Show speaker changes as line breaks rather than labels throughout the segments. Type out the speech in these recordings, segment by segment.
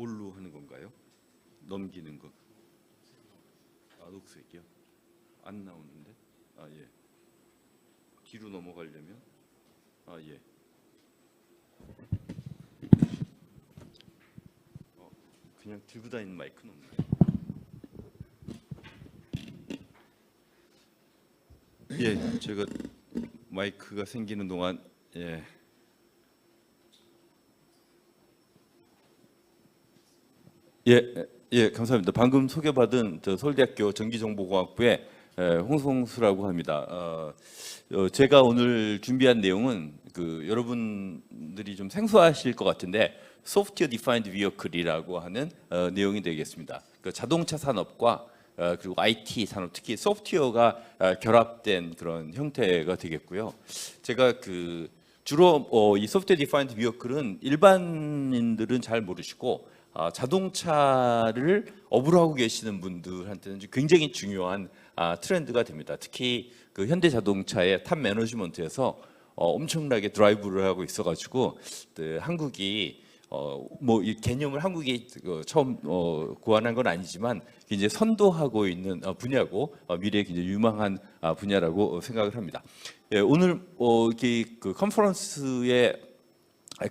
뭘로 하는 건가요? 넘기는 거. 아, 녹색이요? 안 나오는데? 아, 예. 뒤로 넘어가려면? 아, 예. 그냥 들고 다니는 마이크는 없나요? 예, 제가 마이크가 생기는 동안 예. 예, 감사합니다. 방금 소개받은 저 서울대학교 전기정보공학부의 홍성수라고 합니다. 제가 오늘 준비한 내용은 여러분들이 좀 생소하실 것 같은데 소프트웨어 디파인드 비어클이라고 하는 내용이 되겠습니다. 자동차 산업과 그리고 IT 산업, 특히 소프트웨어가 결합된 그런 형태가 되겠고요. 제가 주로 이 소프트웨어 디파인드 비어클은 일반인들은 잘 모르시고 자동차를 업으로 하고 계시는 분들한테는 굉장히 중요한 트렌드가 됩니다. 특히 현대자동차의 탑 매너지먼트에서 엄청나게 드라이브를 하고 있어가지고 한국이 뭐 이 개념을 한국이 처음 고안한 건 아니지만 이제 선도하고 있는 분야고 미래에 굉장히 유망한 분야라고 생각을 합니다. 예, 오늘 컨퍼런스의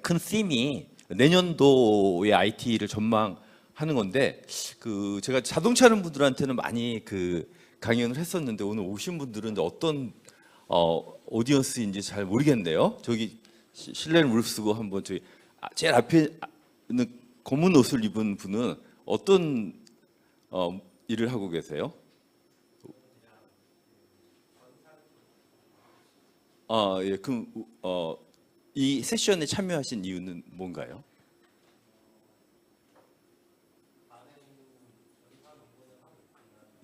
큰 팀이 내년도의 IT를 전망하는 건데 제가 자동차 하는 분들한테는 많이 강연을 했었는데 오늘 오신 분들은 어떤 오디언스인지 잘 모르겠네요. 저기 실내를 무릅쓰고 한번 저기 제일 앞에 있는 검은 옷을 입은 분은 어떤 일을 하고 계세요? 예, 그럼 이 세션에 참여하신 이유는 뭔가요?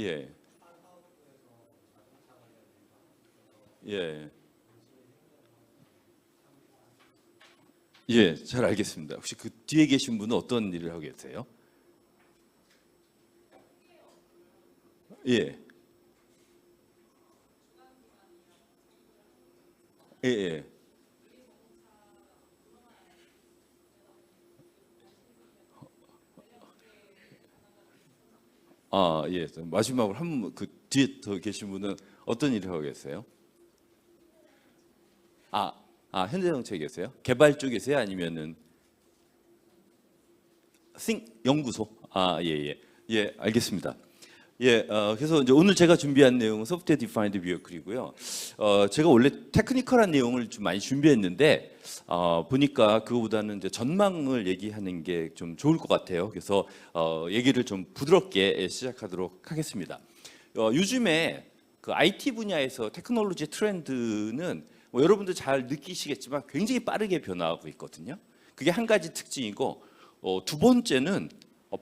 예, 예, 예, 잘 알겠습니다. 혹시 그 뒤에 계신 분은 어떤 일을 하고 계세요? 예, 예, 예. 예. 마지막으로 그 뒤에 더 계신 분은 어떤 일을 하고 계세요? 아, 현대자동차에 계세요? 개발 쪽이세요? 아니면은 연구소? 예, 예. 예, 알겠습니다. 예, 그래서 이제 오늘 제가 준비한 내용은 소프트웨어 디파인드 비어클이고요. 제가 원래 테크니컬한 내용을 좀 많이 준비했는데 보니까 그거보다는 이제 전망을 얘기하는 게 좀 좋을 것 같아요. 그래서 얘기를 좀 부드럽게 시작하도록 하겠습니다. 요즘에 IT 분야에서 테크놀로지 트렌드는 뭐 여러분들 잘 느끼시겠지만 굉장히 빠르게 변화하고 있거든요. 그게 한 가지 특징이고 두 번째는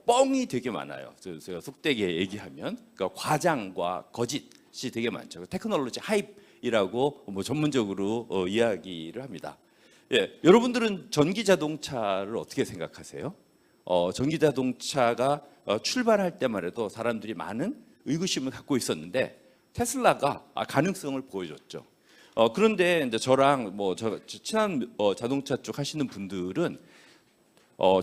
뻥이 되게 많아요. 제가 속되게 얘기하면 그러니까 과장과 거짓이 되게 많죠. 테크놀로지 하이프이라고 뭐 전문적으로 이야기를 합니다. 예, 여러분들은 전기 자동차를 어떻게 생각하세요? 전기 자동차가 출발할 때만 해도 사람들이 많은 의구심을 갖고 있었는데 테슬라가 가능성을 보여줬죠. 그런데 이제 저랑 친한 자동차 쪽 하시는 분들은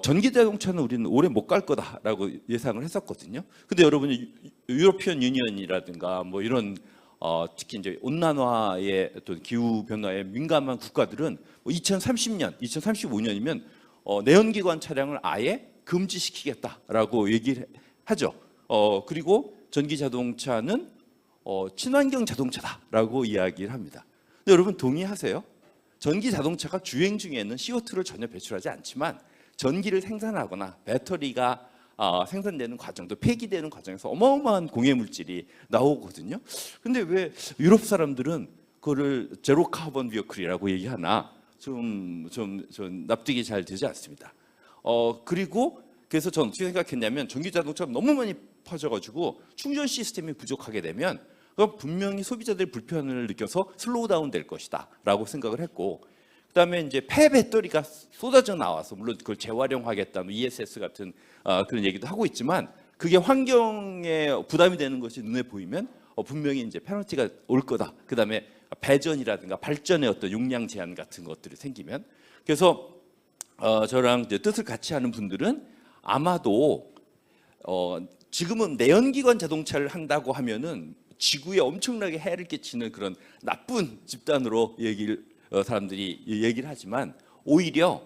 전기 자동차는 우리는 오래 못 갈 거다라고 예상을 했었거든요. 근데 여러분이 유로피언 유니언이라든가 뭐 이런 특히 이제 온난화의 어떤 기후 변화에 민감한 국가들은 2030년, 2035년이면 내연기관 차량을 아예 금지시키겠다라고 얘기를 하죠. 그리고 전기 자동차는 친환경 자동차다라고 이야기를 합니다. 근데 여러분 동의하세요? 전기 자동차가 주행 중에는 CO2를 전혀 배출하지 않지만 전기를 생산하거나 배터리가 생산되는 과정도 폐기되는 과정에서 어마어마한 공해 물질이 나오거든요. 근데 왜 유럽 사람들은 그거를 제로 카본 비어클이라고 얘기하나 좀 납득이 잘 되지 않습니다. 그리고 그래서 저는 어떻게 생각했냐면 전기 자동차가 너무 많이 퍼져가지고 충전 시스템이 부족하게 되면 그럼 분명히 소비자들이 불편을 느껴서 슬로우 다운 될 것이다라고 생각을 했고, 그다음에 이제 폐배터리가 쏟아져 나와서 물론 그걸 재활용하겠다, 뭐 ESS 같은 그런 얘기도 하고 있지만 그게 환경에 부담이 되는 것이 눈에 보이면 분명히 이제 페널티가 올 거다. 그다음에 배전이라든가 발전의 어떤 용량 제한 같은 것들이 생기면, 그래서 저랑 이제 뜻을 같이 하는 분들은 아마도 지금은 내연기관 자동차를 한다고 하면은 지구에 엄청나게 해를 끼치는 그런 나쁜 집단으로 사람들이 얘기를 하지만 오히려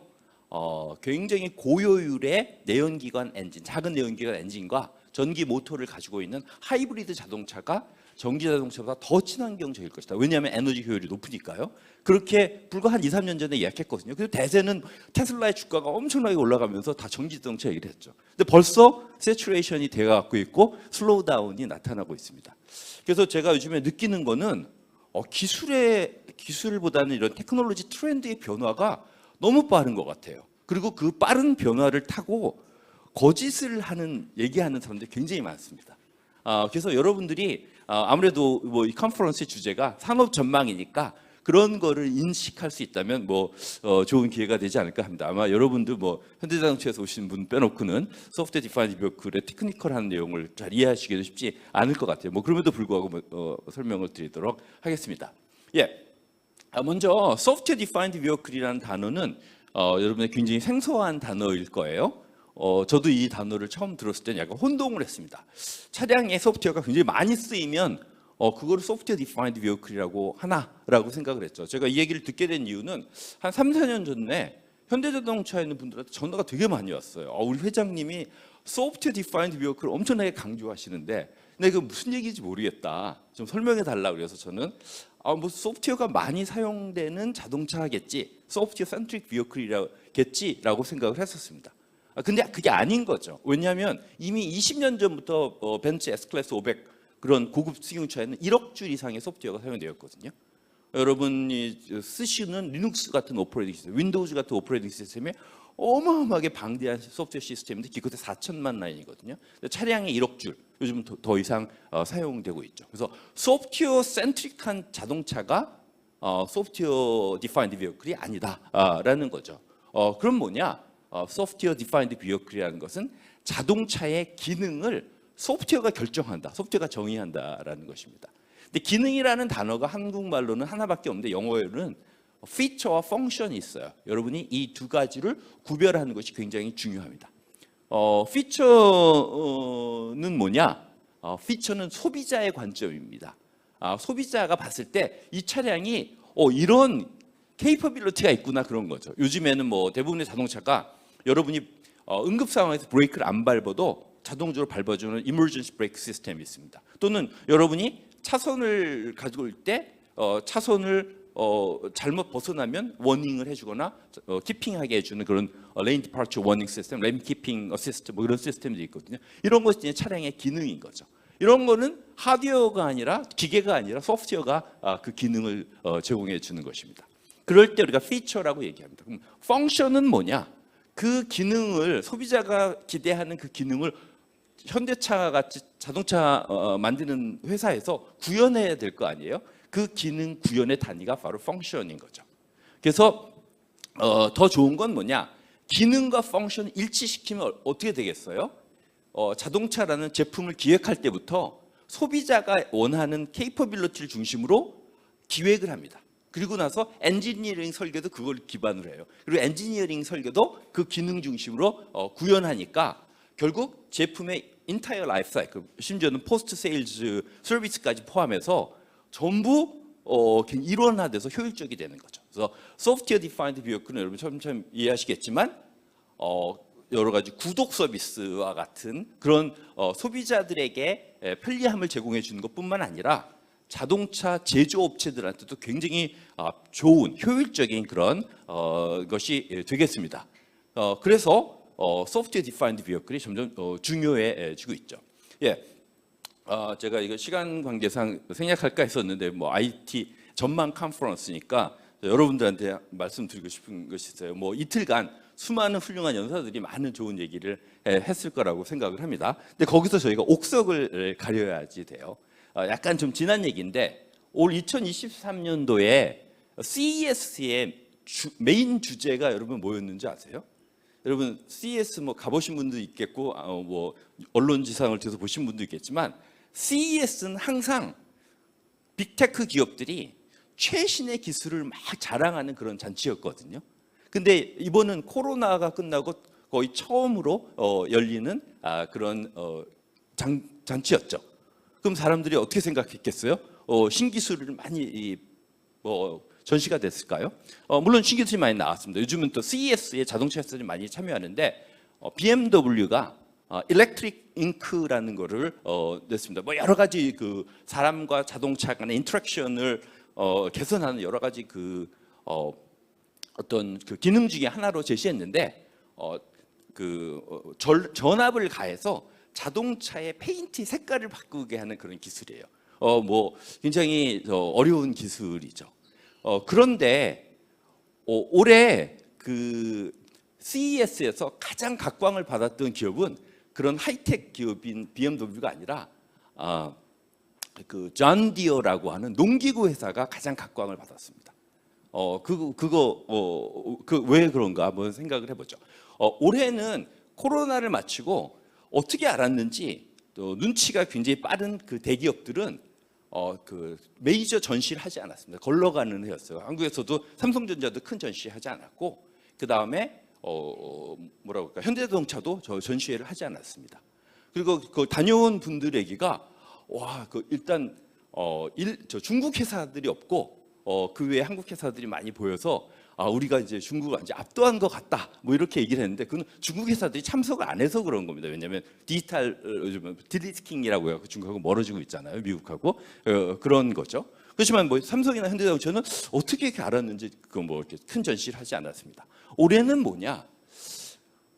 굉장히 고효율의 내연기관 엔진, 작은 내연기관 엔진과 전기 모터를 가지고 있는 하이브리드 자동차가 전기 자동차보다 더 친환경적일 것이다. 왜냐하면 에너지 효율이 높으니까요. 그렇게 불과 한 2, 3년 전에 예약했거든요. 그래서 대세는 테슬라의 주가가 엄청나게 올라가면서 다 전기 자동차 얘기를 했죠. 근데 벌써 세츄레이션이 되어가고 있고 슬로우 다운이 나타나고 있습니다. 그래서 제가 요즘에 느끼는 거는 기술보다는 이런 테크놀로지 트렌드의 변화가 너무 빠른 것 같아요. 그리고 그 빠른 변화를 타고 거짓을 얘기하는 사람들이 굉장히 많습니다. 그래서 여러분들이 아무래도 이 컨퍼런스의 주제가 산업 전망이니까 그런 거를 인식할 수 있다면 좋은 기회가 되지 않을까 합니다. 아마 여러분들 현대자동차에서 오신 분 빼놓고는 소프트웨어 디파인드 비어클의 테크니컬한 내용을 잘 이해하시기도 쉽지 않을 것 같아요. 그럼에도 불구하고 설명을 드리도록 하겠습니다. 먼저 소프트웨어 디파인드 비어클이라는 단어는 여러분의 굉장히 생소한 단어일 거예요. 저도 이 단어를 처음 들었을 때는 약간 혼동을 했습니다. 차량의 소프트웨어가 굉장히 많이 쓰이면 그거를 소프트웨어 디파인드 비어클이라고 하나라고 생각을 했죠. 제가 이 얘기를 듣게 된 이유는 한 3, 4년 전에 현대자동차에 있는 분들한테 전화가 되게 많이 왔어요. 우리 회장님이 소프트웨어 디파인드 비어클을 엄청나게 강조하시는데 근데 그 무슨 얘기인지 모르겠다. 좀 설명해 달라고 그래서 저는 소프트웨어가 많이 사용되는 자동차겠지. 소프트웨어 센트릭 비어클이겠지라고 생각을 했었습니다. 근데 그게 아닌 거죠. 왜냐하면 이미 20년 전부터 벤츠 S클래스 500 그런 고급 승용차에는 1억 줄 이상의 소프트웨어가 사용되었거든요. 여러분이 쓰시는 리눅스 같은 오퍼레이팅 시스템, 윈도우즈 같은 오퍼레이팅 시스템에 어마어마하게 방대한 소프트웨어 시스템인데 기껏해 4천만 라인이거든요. 차량에 1억 줄, 요즘은 더 이상 사용되고 있죠. 그래서 소프트웨어 센트릭한 자동차가 소프트웨어 디파인드 비어클이 아니다라는 거죠. 그럼 뭐냐? 소프트웨어 디파인드 비어클이라는 것은 자동차의 기능을 소프트웨어가 결정한다, 소프트웨어가 정의한다라는 것입니다. 근데 기능이라는 단어가 한국말로는 하나밖에 없는데 영어로는 피처와 펑션이 있어요. 여러분이 이 두 가지를 구별하는 것이 굉장히 중요합니다. 피처는 뭐냐? 피처는 소비자의 관점입니다. 소비자가 봤을 때 이 차량이 이런 케이퍼빌리티가 있구나 그런 거죠. 요즘에는 대부분의 자동차가 여러분이 응급 상황에서 브레이크를 안 밟아도 자동적으로 밟아주는 이머전시 브레이크 시스템이 있습니다. 또는 여러분이 차선을 가지고 올 때 차선을 잘못 벗어나면 워닝을 해주거나 키핑하게 해주는 그런 레인 디파처 워닝 시스템, 레인 키핑 어시스트 이런 시스템들이 있거든요. 이런 것이 차량의 기능인 거죠. 이런 거는 하드웨어가 아니라 기계가 아니라 소프트웨어가 그 기능을 제공해 주는 것입니다. 그럴 때 우리가 피처라고 얘기합니다. 그럼 펑션은 뭐냐? 그 기능을 소비자가 기대하는 그 기능을 현대차 같이 자동차 만드는 회사에서 구현해야 될 거 아니에요? 그 기능 구현의 단위가 바로 펑션인 거죠. 그래서 더 좋은 건 뭐냐? 기능과 펑션을 일치시키면 어떻게 되겠어요? 자동차라는 제품을 기획할 때부터 소비자가 원하는 케이퍼빌리티를 중심으로 기획을 합니다. 그리고 나서 엔지니어링 설계도 그걸 기반으로 해요. 그리고 엔지니어링 설계도 그 기능 중심으로 구현하니까 결국 제품의 인타이어 라이프 사이클, 심지어는 포스트 세일즈 서비스까지 포함해서 전부 일원화돼서 효율적이 되는 거죠. 그래서 소프트웨어 디파인드 비어클은 여러분 처음 이해하시겠지만 여러 가지 구독 서비스와 같은 그런 소비자들에게 편리함을 제공해 주는 것뿐만 아니라 자동차 제조업체들한테도 굉장히 좋은 효율적인 그런 것이 되겠습니다. 그래서 소프트웨어 디파인드 비어클이 점점 중요해지고 있죠. 제가 이거 시간 관계상 생략할까 했었는데 IT 전망 컨퍼런스니까 여러분들한테 말씀드리고 싶은 것이 있어요. 이틀간 수많은 훌륭한 연사들이 많은 좋은 얘기를 했을 거라고 생각을 합니다. 근데 거기서 저희가 옥석을 가려야지 돼요. 약간 좀 지난 얘기인데 올 2023년도에 CES의 메인 주제가 여러분 뭐였는지 아세요? 여러분 CES 가보신 분도 있겠고 언론 지상을 통해서 보신 분도 있겠지만 CES는 항상 빅테크 기업들이 최신의 기술을 막 자랑하는 그런 잔치였거든요. 근데 이번은 코로나가 끝나고 거의 처음으로 열리는 그런 잔치였죠. 그럼 사람들이 어떻게 생각했겠어요? 신기술을 많이 전시가 됐을까요? 물론 신기술이 많이 나왔습니다. 요즘은 또 CES에 자동차 회사들이 많이 참여하는데 BMW가 일렉트릭 잉크라는 거를 냈습니다. 뭐 여러 가지 그 사람과 자동차 간의 인터랙션을 개선하는 여러 가지 그 어떤 그 기능 중에 하나로 제시했는데 전압을 가해서 자동차의 페인트 색깔을 바꾸게 하는 그런 기술이에요. 뭐 굉장히 어려운 기술이죠. 그런데 올해 그 CES에서 가장 각광을 받았던 기업은 그런 하이텍 기업인 BMW가 아니라 그 존 디어라고 하는 농기구 회사가 가장 각광을 받았습니다. 왜 그런가 한번 생각을 해보죠. 올해는 코로나를 마치고 어떻게 알았는지 또 눈치가 굉장히 빠른 그 대기업들은 그 메이저 전시를 하지 않았습니다. 걸러가는 해였어요. 한국에서도 삼성전자도 큰 전시하지 않았고 그 다음에 뭐라고 할까 현대자동차도 저 전시회를 하지 않았습니다. 그리고 그 다녀온 분들에게가 일단 저 중국 회사들이 없고 그 외에 한국 회사들이 많이 보여서 우리가 이제 중국을 이제 압도한 것 같다 뭐 이렇게 얘기를 했는데 그건 중국 회사들이 참석을 안 해서 그런 겁니다. 왜냐하면 디지털 요즘 디리스킹이라고 해요. 중국하고 멀어지고 있잖아요. 미국하고 그런 거죠. 그렇지만 뭐 삼성이나 현대자동차는 어떻게 이렇게 알았는지 뭐 이렇게 큰 전시를 하지 않았습니다. 올해는 뭐냐?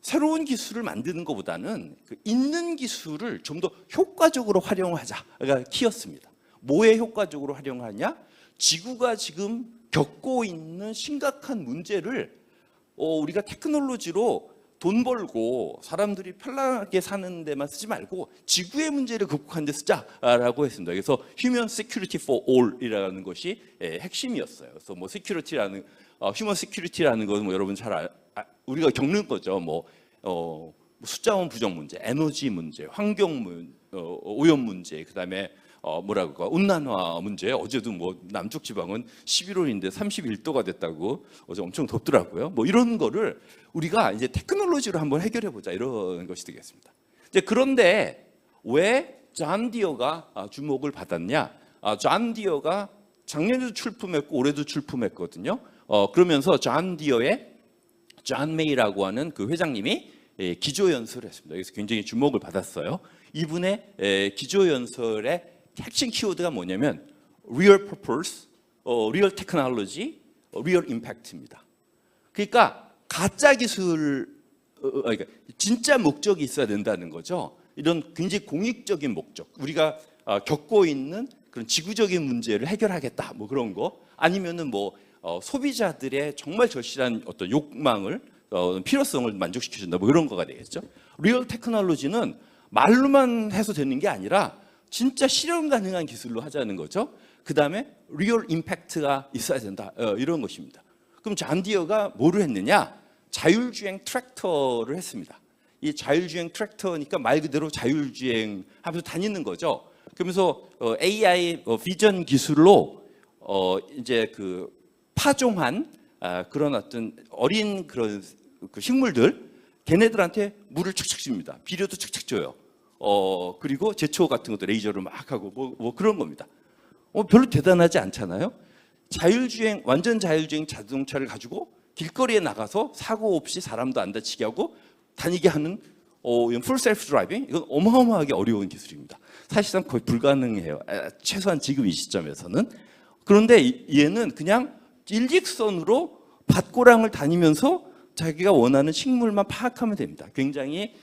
새로운 기술을 만드는 것보다는 그 있는 기술을 좀 더 효과적으로 활용하자가 키였습니다. 뭐에 효과적으로 활용하냐? 지구가 지금 겪고 있는 심각한 문제를 우리가 테크놀로지로 돈 벌고 사람들이 편하게 사는 데만 쓰지 말고 지구의 문제를 극복하는 데 쓰자라고 했습니다. 그래서 Human Security for All이라는 것이 핵심이었어요. 그래서 뭐 Security라는 Human Security라는 것은 뭐 여러분 잘 우리가 겪는 거죠. 뭐 숫자원 부정 문제, 에너지 문제, 환경 오염 문제, 그다음에 뭐라고 할까 온난화 문제. 어제도 뭐 남쪽 지방은 11월인데 31도가 됐다고 어제 엄청 덥더라고요. 뭐 이런 거를 우리가 이제 테크놀로지로 한번 해결해 보자 이런 것이 되겠습니다. 이제 그런데 왜 존 디어가 주목을 받았냐? 존 디어가 작년에도 출품했고 올해도 출품했거든요. 그러면서 존 디어의 존 메이라고 하는 그 회장님이 기조연설을 했습니다. 그래서 굉장히 주목을 받았어요. 이분의 기조연설의 핵심 키워드가 뭐냐면 real purpose, real technology, real impact입니다. 그러니까 가짜 기술, 그러니까 진짜 목적이 있어야 된다는 거죠. 이런 굉장히 공익적인 목적, 우리가 겪고 있는 그런 지구적인 문제를 해결하겠다, 뭐 그런 거, 아니면은 뭐 소비자들의 정말 절실한 어떤 욕망을 필요성을 만족시켜준다, 뭐 이런 거가 되겠죠. 리얼 테크놀로지는 말로만 해서 되는 게 아니라 진짜 실현 가능한 기술로 하자는 거죠. 그 다음에 리얼 임팩트가 있어야 된다, 이런 것입니다. 그럼 존 디어가 뭐를 했느냐? 자율주행 트랙터를 했습니다. 이 자율주행 트랙터니까 말 그대로 자율주행 하면서 다니는 거죠. 그러면서 AI 비전 기술로 이제 그 파종한 그런 어떤 어린 그런 그 식물들, 걔네들한테 물을 착착 줍니다. 비료도 착착 줘요. 그리고 제초 같은 것도 레이저로 막 하고 뭐 그런 겁니다. 별로 대단하지 않잖아요. 자율주행, 완전 자율주행 자동차를 가지고 길거리에 나가서 사고 없이 사람도 안 다치게 하고 다니게 하는 풀 셀프 드라이빙, 이건 어마어마하게 어려운 기술입니다. 사실상 거의 불가능해요. 최소한 지금 이 시점에서는. 그런데 얘는 그냥 일직선으로 밭고랑을 다니면서 자기가 원하는 식물만 파악하면 됩니다. 굉장히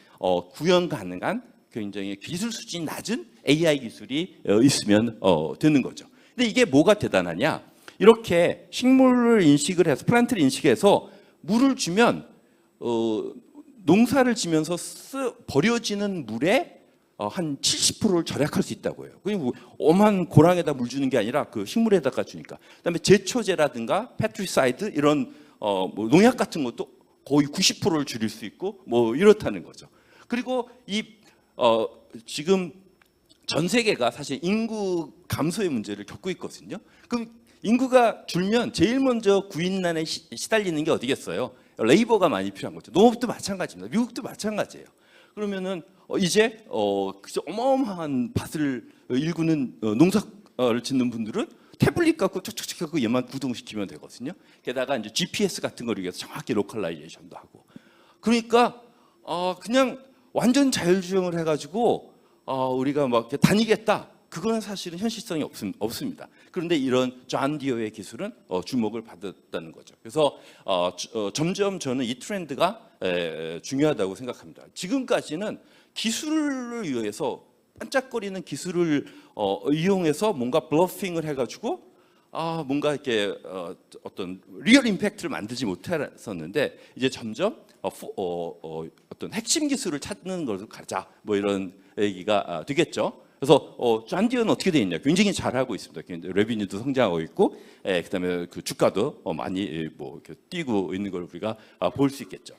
구현 가능한, 굉장히 기술 수준이 낮은 AI 기술이 있으면 되는 거죠. 근데 이게 뭐가 대단하냐? 이렇게 식물을 인식을 해서, 플란트를 인식해서 물을 주면 농사를 지면서 버려지는 물의 한 70%를 절약할 수 있다고 해요. 그리고 엄한 고랑에다 물 주는 게 아니라 그 식물에다가 주니까. 그다음에 제초제라든가 페트리사이드 이런 뭐 농약 같은 것도 거의 90%를 줄일 수 있고 뭐 이렇다는 거죠. 그리고 이 지금 전 세계가 사실 인구 감소의 문제를 겪고 있거든요. 그럼 인구가 줄면 제일 먼저 구인난에 시달리는 게 어디겠어요? 레이버가 많이 필요한 거죠. 농업도 마찬가지입니다. 미국도 마찬가지예요. 그러면은 이제 그저 어마어마한 밭을 일구는 농사를 짓는 분들은 태블릿 갖고 촉촉촉 하고 얘만 구동시키면 되거든요. 게다가 이제 GPS 같은 걸 위해서 정확히 로컬라이제이션도 하고. 그러니까 그냥 완전 자율주행을 해가지고 우리가 막 이렇게 다니겠다. 그거는 사실은 현실성이 없습니다. 그런데 이런 존 디어의 기술은 주목을 받았다는 거죠. 그래서 점점 저는 이 트렌드가 중요하다고 생각합니다. 지금까지는 기술을 위해서 반짝거리는 기술을 이용해서 뭔가 블러핑을 해가지고 뭔가 이렇게 어떤 리얼 임팩트를 만들지 못했었는데 이제 점점 어떤 핵심 기술을 찾는 것을 가자 뭐 이런 얘기가 되겠죠. 그래서 존 디어는 어떻게 돼 있냐? 굉장히 잘하고 있습니다. 레비뉴도 성장하고 있고, 그다음에 그 주가도 많이 뭐 이렇게 뛰고 있는 걸 우리가 볼 수 있겠죠.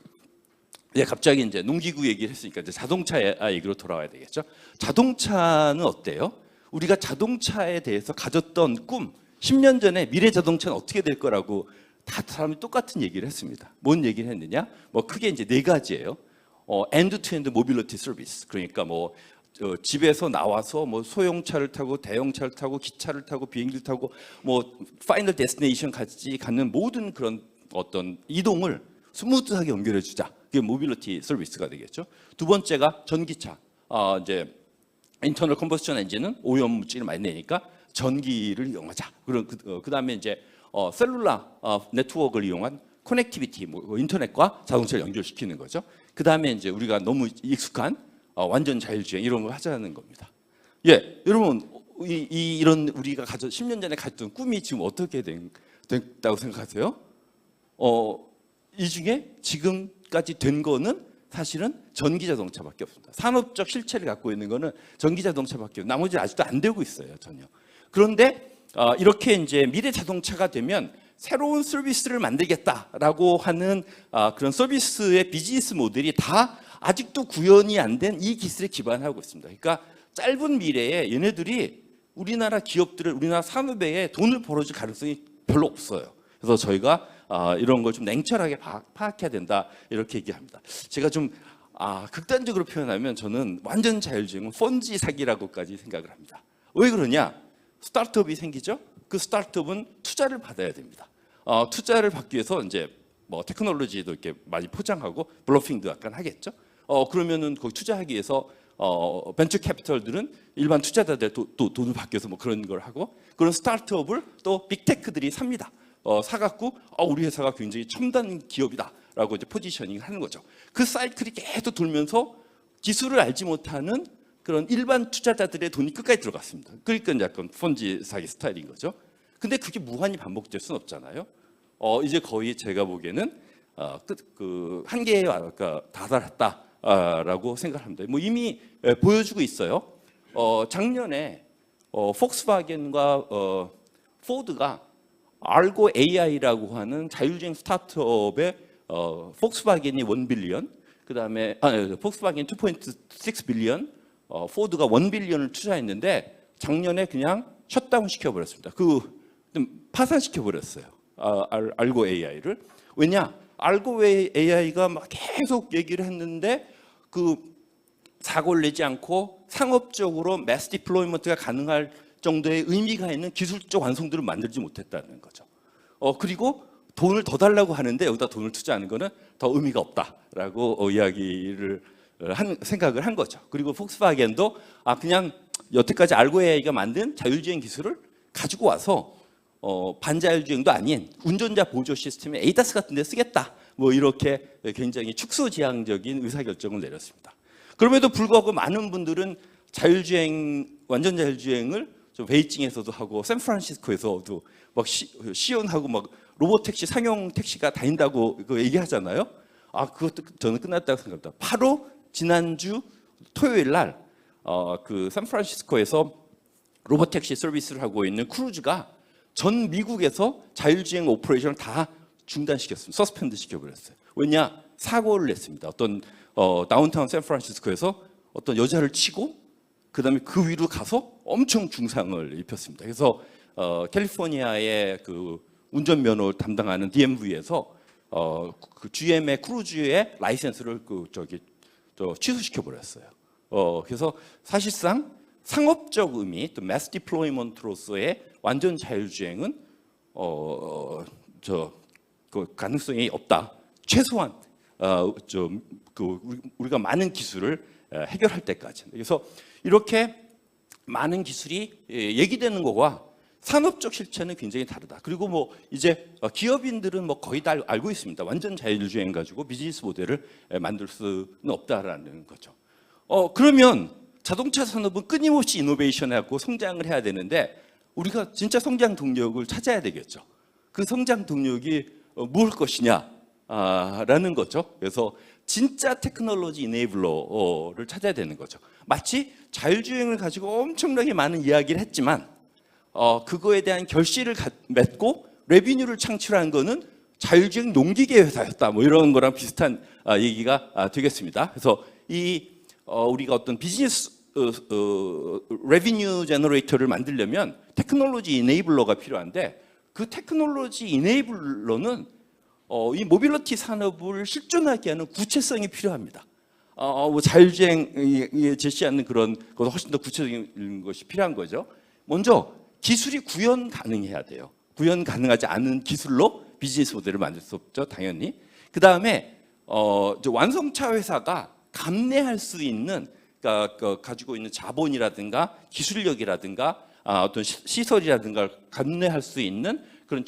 이제 갑자기 이제 농기구 얘기를 했으니까 이제 자동차 얘기로 돌아와야 되겠죠. 자동차는 어때요? 우리가 자동차에 대해서 가졌던 꿈, 10년 전에 미래 자동차는 어떻게 될 거라고 다 사람이 똑같은 얘기를 했습니다. 뭔 얘기를 했느냐? 뭐 크게 이제 네 가지예요. 엔드-투-엔드 모빌리티 서비스. 그러니까 뭐 집에서 나와서 뭐 소형차를 타고 대형차를 타고 기차를 타고 비행기를 타고 뭐 파이널 데스티네이션까지 가는 모든 그런 어떤 이동을 스무드하게 연결해 주자. 그게 모빌리티 서비스가 되겠죠. 두 번째가 전기차. 이제 인터널 컴버스션 엔진은 오염물질을 많이 내니까 전기를 이용하자. 그다음에 이제 셀룰라 네트워크를 이용한 커넥티비티, 뭐 인터넷과 자동차를 연결시키는 거죠. 그다음에 이제 우리가 너무 익숙한 완전 자율주행 이런 걸 하자는 겁니다. 예, 여러분 이런 우리가 10년 전에 가졌던 꿈이 지금 어떻게 됐다고 생각하세요? 이 중에 지금까지 된 거는 사실은 전기 자동차밖에 없습니다. 산업적 실체를 갖고 있는 거는 전기 자동차밖에 없고 나머지는 아직도 안 되고 있어요, 전혀. 그런데 이렇게 이제 미래 자동차가 되면 새로운 서비스를 만들겠다라고 하는 그런 서비스의 비즈니스 모델이 다 아직도 구현이 안 된 이 기술에 기반하고 있습니다. 그러니까 짧은 미래에 얘네들이 우리나라 기업들을 우리나라 산업에 돈을 벌어줄 가능성이 별로 없어요. 그래서 저희가 이런 걸 좀 냉철하게 파악해야 된다 이렇게 얘기합니다. 제가 좀 극단적으로 표현하면 저는 완전 자율주행은 펀지 사기라고까지 생각을 합니다. 왜 그러냐? 스타트업이 생기죠. 그 스타트업은 투자를 받아야 됩니다. 투자를 받기 위해서 이제 뭐 테크놀로지도 이렇게 많이 포장하고 블러핑도 약간 하겠죠. 그러면은 거기 투자하기 위해서 벤처 캐피털들은 일반 투자자들 또 돈을 받기 위해서 뭐 그런 걸 하고 그런 스타트업을 또 빅테크들이 삽니다. 사갖고 우리 회사가 굉장히 첨단 기업이다라고 이제 포지셔닝을 하는 거죠. 그 사이클이 계속 돌면서 기술을 알지 못하는 그런 일반 투자자들의 돈이 끝까지 들어갔습니다. 그러니까 약간 펀지 사기 스타일인 거죠. 근데 그게 무한히 반복될 수는 없잖아요. 이제 거의 제가 보기에는 그 한계에 다다랐다라고 생각합니다. 뭐 이미 보여주고 있어요. 작년에 폭스바겐과 포드가 알고 AI라고 하는 자율주행 스타트업에 폭스바겐이 1 빌리언, 그다음에 폭스바겐 2.6 빌리언, 포드가 1 빌리언을 투자했는데 작년에 그냥 셧다운 시켜버렸습니다. 파산시켜버렸어요. 알고 AI를. 왜냐? 알고 AI가 막 계속 얘기를 했는데 그 사고를 내지 않고 상업적으로 매스 디플로이먼트가 가능할 정도의 의미가 있는 기술적 완성도를 만들지 못했다는 거죠. 그리고 돈을 더 달라고 하는데 여기다 돈을 투자하는 거는 더 의미가 없다라고 이야기를 생각을 한 거죠. 그리고 폭스바겐도 그냥 여태까지 알고 AI가 만든 자율주행 기술을 가지고 와서 반자율주행도 아닌 운전자 보조 시스템에 에이다스 같은 데 쓰겠다. 뭐 이렇게 굉장히 축소지향적인 의사결정을 내렸습니다. 그럼에도 불구하고 많은 분들은 완전 자율주행을 베이징에서도 하고 샌프란시스코에서도 막 시연하고 막 로봇 택시, 상용 택시가 다닌다고 얘기하잖아요. 그것도 저는 끝났다고 생각합니다. 바로 지난주 토요일 날 그 샌프란시스코에서 로봇 택시 서비스를 하고 있는 크루즈가 전 미국에서 자율주행 오퍼레이션을 다 중단시켰습니다. 서스펜드 시켜버렸어요. 왜냐? 사고를 냈습니다. 어떤 다운타운 샌프란시스코에서 어떤 여자를 치고 그다음에 그 위로 가서 엄청 중상을 입혔습니다. 그래서 캘리포니아의 그 운전면허를 담당하는 DMV에서 그 GM의 크루즈의 라이센스를 취소시켜 버렸어요. 그래서 사실상 상업적 의미 또 매스 디플로이먼트로서의 완전 자율주행은 그 가능성이 없다. 최소한 우리가 많은 기술을 해결할 때까지. 그래서 이렇게 많은 기술이 얘기되는 거와 산업적 실체는 굉장히 다르다. 그리고 뭐 이제 기업인들은 뭐 거의 다 알고 있습니다. 완전 자율주행 가지고 비즈니스 모델을 만들 수는 없다라는 거죠. 그러면 자동차 산업은 끊임없이 이노베이션하고 성장을 해야 되는데 우리가 진짜 성장 동력을 찾아야 되겠죠. 그 성장 동력이 무엇일 것이냐라는 거죠. 그래서 진짜 테크놀로지 이네이블러를 찾아야 되는 거죠. 마치 자율주행을 가지고 엄청나게 많은 이야기를 했지만 그거에 대한 결실을 맺고 레비뉴를 창출한 거는 자율주행 농기계 회사였다. 뭐 이런 거랑 비슷한 얘기가 되겠습니다. 그래서 우리가 어떤 비즈니스 레비뉴 제너레이터를 만들려면 테크놀로지 이네이블러가 필요한데 그 테크놀로지 이네이블러는 이 모빌리티 산업을 실존하게 하는 구체성이 필요합니다. 뭐 자율주행에 제시하는 그런 것보다 훨씬 더 구체적인 것이 필요한 거죠. 먼저 기술이 구현 가능해야 돼요. 구현 가능하지 않은 기술로 비즈니스 모델을 만들 수 없죠, 당연히. 그 다음에 완성차 회사가 감내할 수 있는 그러니까 가지고 있는 자본이라든가 기술력이라든가 어떤 시설이라든가 감내할 수 있는 그런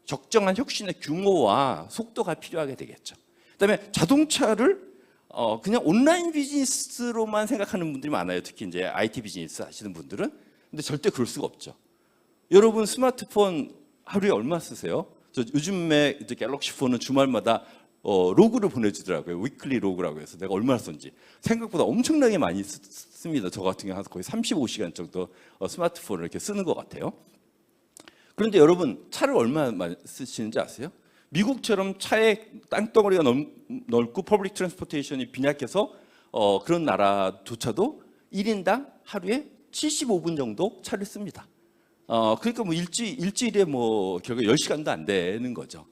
적정한 혁신의 규모와 속도가 필요하게 되겠죠. 그다음에 자동차를 그냥 온라인 비즈니스로만 생각하는 분들이 많아요. 특히 이제 IT 비즈니스 하시는 분들은. 근데 절대 그럴 수가 없죠. 여러분 스마트폰 하루에 얼마 쓰세요? 저 요즘에 이제 갤럭시 폰은 주말마다 로그를 보내주더라고요. 위클리 로그라고 해서 내가 얼마나 썼는지. 생각보다 엄청나게 많이 씁니다. 저 같은 경우는 거의 35시간 정도 스마트폰을 이렇게 쓰는 것 같아요. 그런데 여러분 차를 얼마나 많이 쓰시는지 아세요? 미국처럼 차에 땅덩어리가 넓고 퍼블릭 트랜스포테이션이 빈약해서 그런 나라조차도 1인당 하루에 75분 정도 차를 씁니다. 그러니까 뭐 일주일에 뭐 결국 10시간도 안 되는 거죠.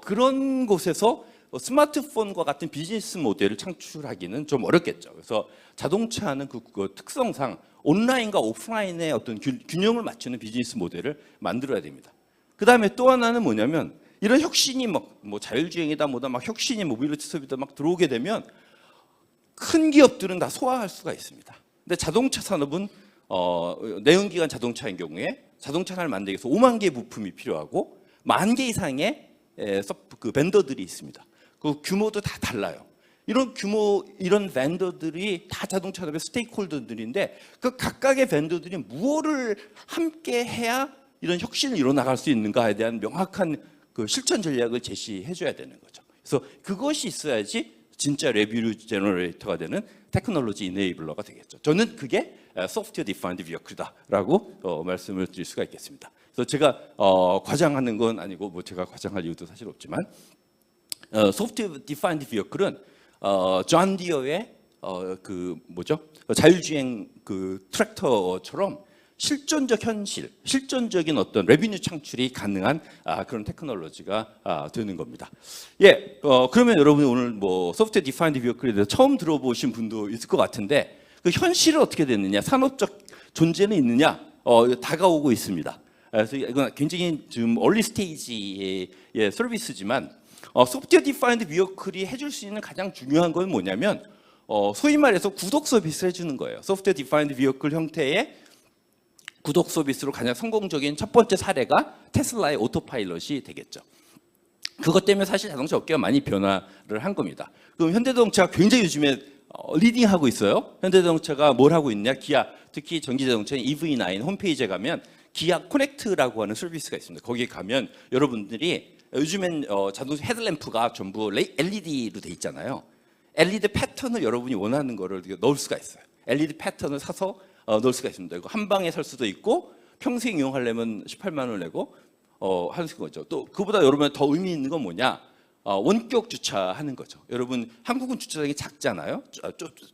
그런 곳에서 스마트폰과 같은 비즈니스 모델을 창출하기는 좀 어렵겠죠. 그래서 자동차는 그 특성상 온라인과 오프라인의 어떤 균형을 맞추는 비즈니스 모델을 만들어야 됩니다. 그 다음에 또 하나는 뭐냐면 이런 혁신이 뭐 자율주행이다 뭐다 막 혁신이 모빌리티 수업이다 막 들어오게 되면 큰 기업들은 다 소화할 수가 있습니다. 근데 자동차 산업은 내연기관 자동차인 경우에 자동차 하나를 만들기 위해서 5만 개의 부품이 필요하고 1만 개 이상의 그 벤더들이 있습니다. 그 규모도 다 달라요. 이런 벤더들이 다 자동차 산업의 스테이크홀더들인데 그 각각의 벤더들이 무엇을 함께 해야 이런 혁신을 이뤄나갈 수 있는가에 대한 명확한 그 실천 전략을 제시해줘야 되는 거죠. 그래서 그것이 있어야지 진짜 레비뉴 제너레이터가 되는 테크놀로지 이네이블러가 되겠죠. 저는 그게 소프트웨어 디파인드 비어클이다라고 말씀을 드릴 수가 있겠습니다. 그래서 제가 과장하는 건 아니고 뭐 제가 과장할 이유도 사실 없지만 소프트웨어 디파인드 비어클은 존 디어의 그 뭐죠? 자율주행 그 트랙터처럼 실존적인 어떤 레비뉴 창출이 가능한 그런 테크놀로지가 되는 겁니다. 예, 그러면 여러분이 오늘 뭐 소프트웨어 디파인드 비어클에 대해서 처음 들어보신 분도 있을 것 같은데 그 현실은 어떻게 됐느냐, 산업적 존재는 있느냐, 다가오고 있습니다. 그래서 이건 굉장히 지금 얼리 스테이지의 서비스지만 소프트웨어 디파인드 비어클이 해줄 수 있는 가장 중요한 건 뭐냐면 소위 말해서 구독 서비스를 해주는 거예요. 소프트웨어 디파인드 비어클 형태의 구독 서비스로 가장 성공적인 첫 번째 사례가 테슬라의 오토파일럿이 되겠죠. 그것 때문에 사실 자동차 업계가 많이 변화를 한 겁니다. 그럼 현대자동차가 굉장히 요즘에 리딩하고 있어요. 현대자동차가 뭘 하고 있냐? 기아, 특히 전기자동차인 EV9 홈페이지에 가면 기아 코넥트라고 하는 서비스가 있습니다. 거기에 가면 여러분들이 요즘엔 자동차 헤드램프가 전부 LED로 돼 있잖아요. LED 패턴을 여러분이 원하는 거를 넣을 수가 있어요. LED 패턴을 사서 넣을 수가 있습니다. 이거 한 방에 살 수도 있고 평생 이용하려면 18만 원을 내고 하는 거죠. 또 그보다 여러분 더 의미 있는 건 뭐냐? 원격 주차하는 거죠. 여러분 한국은 주차장이 작잖아요.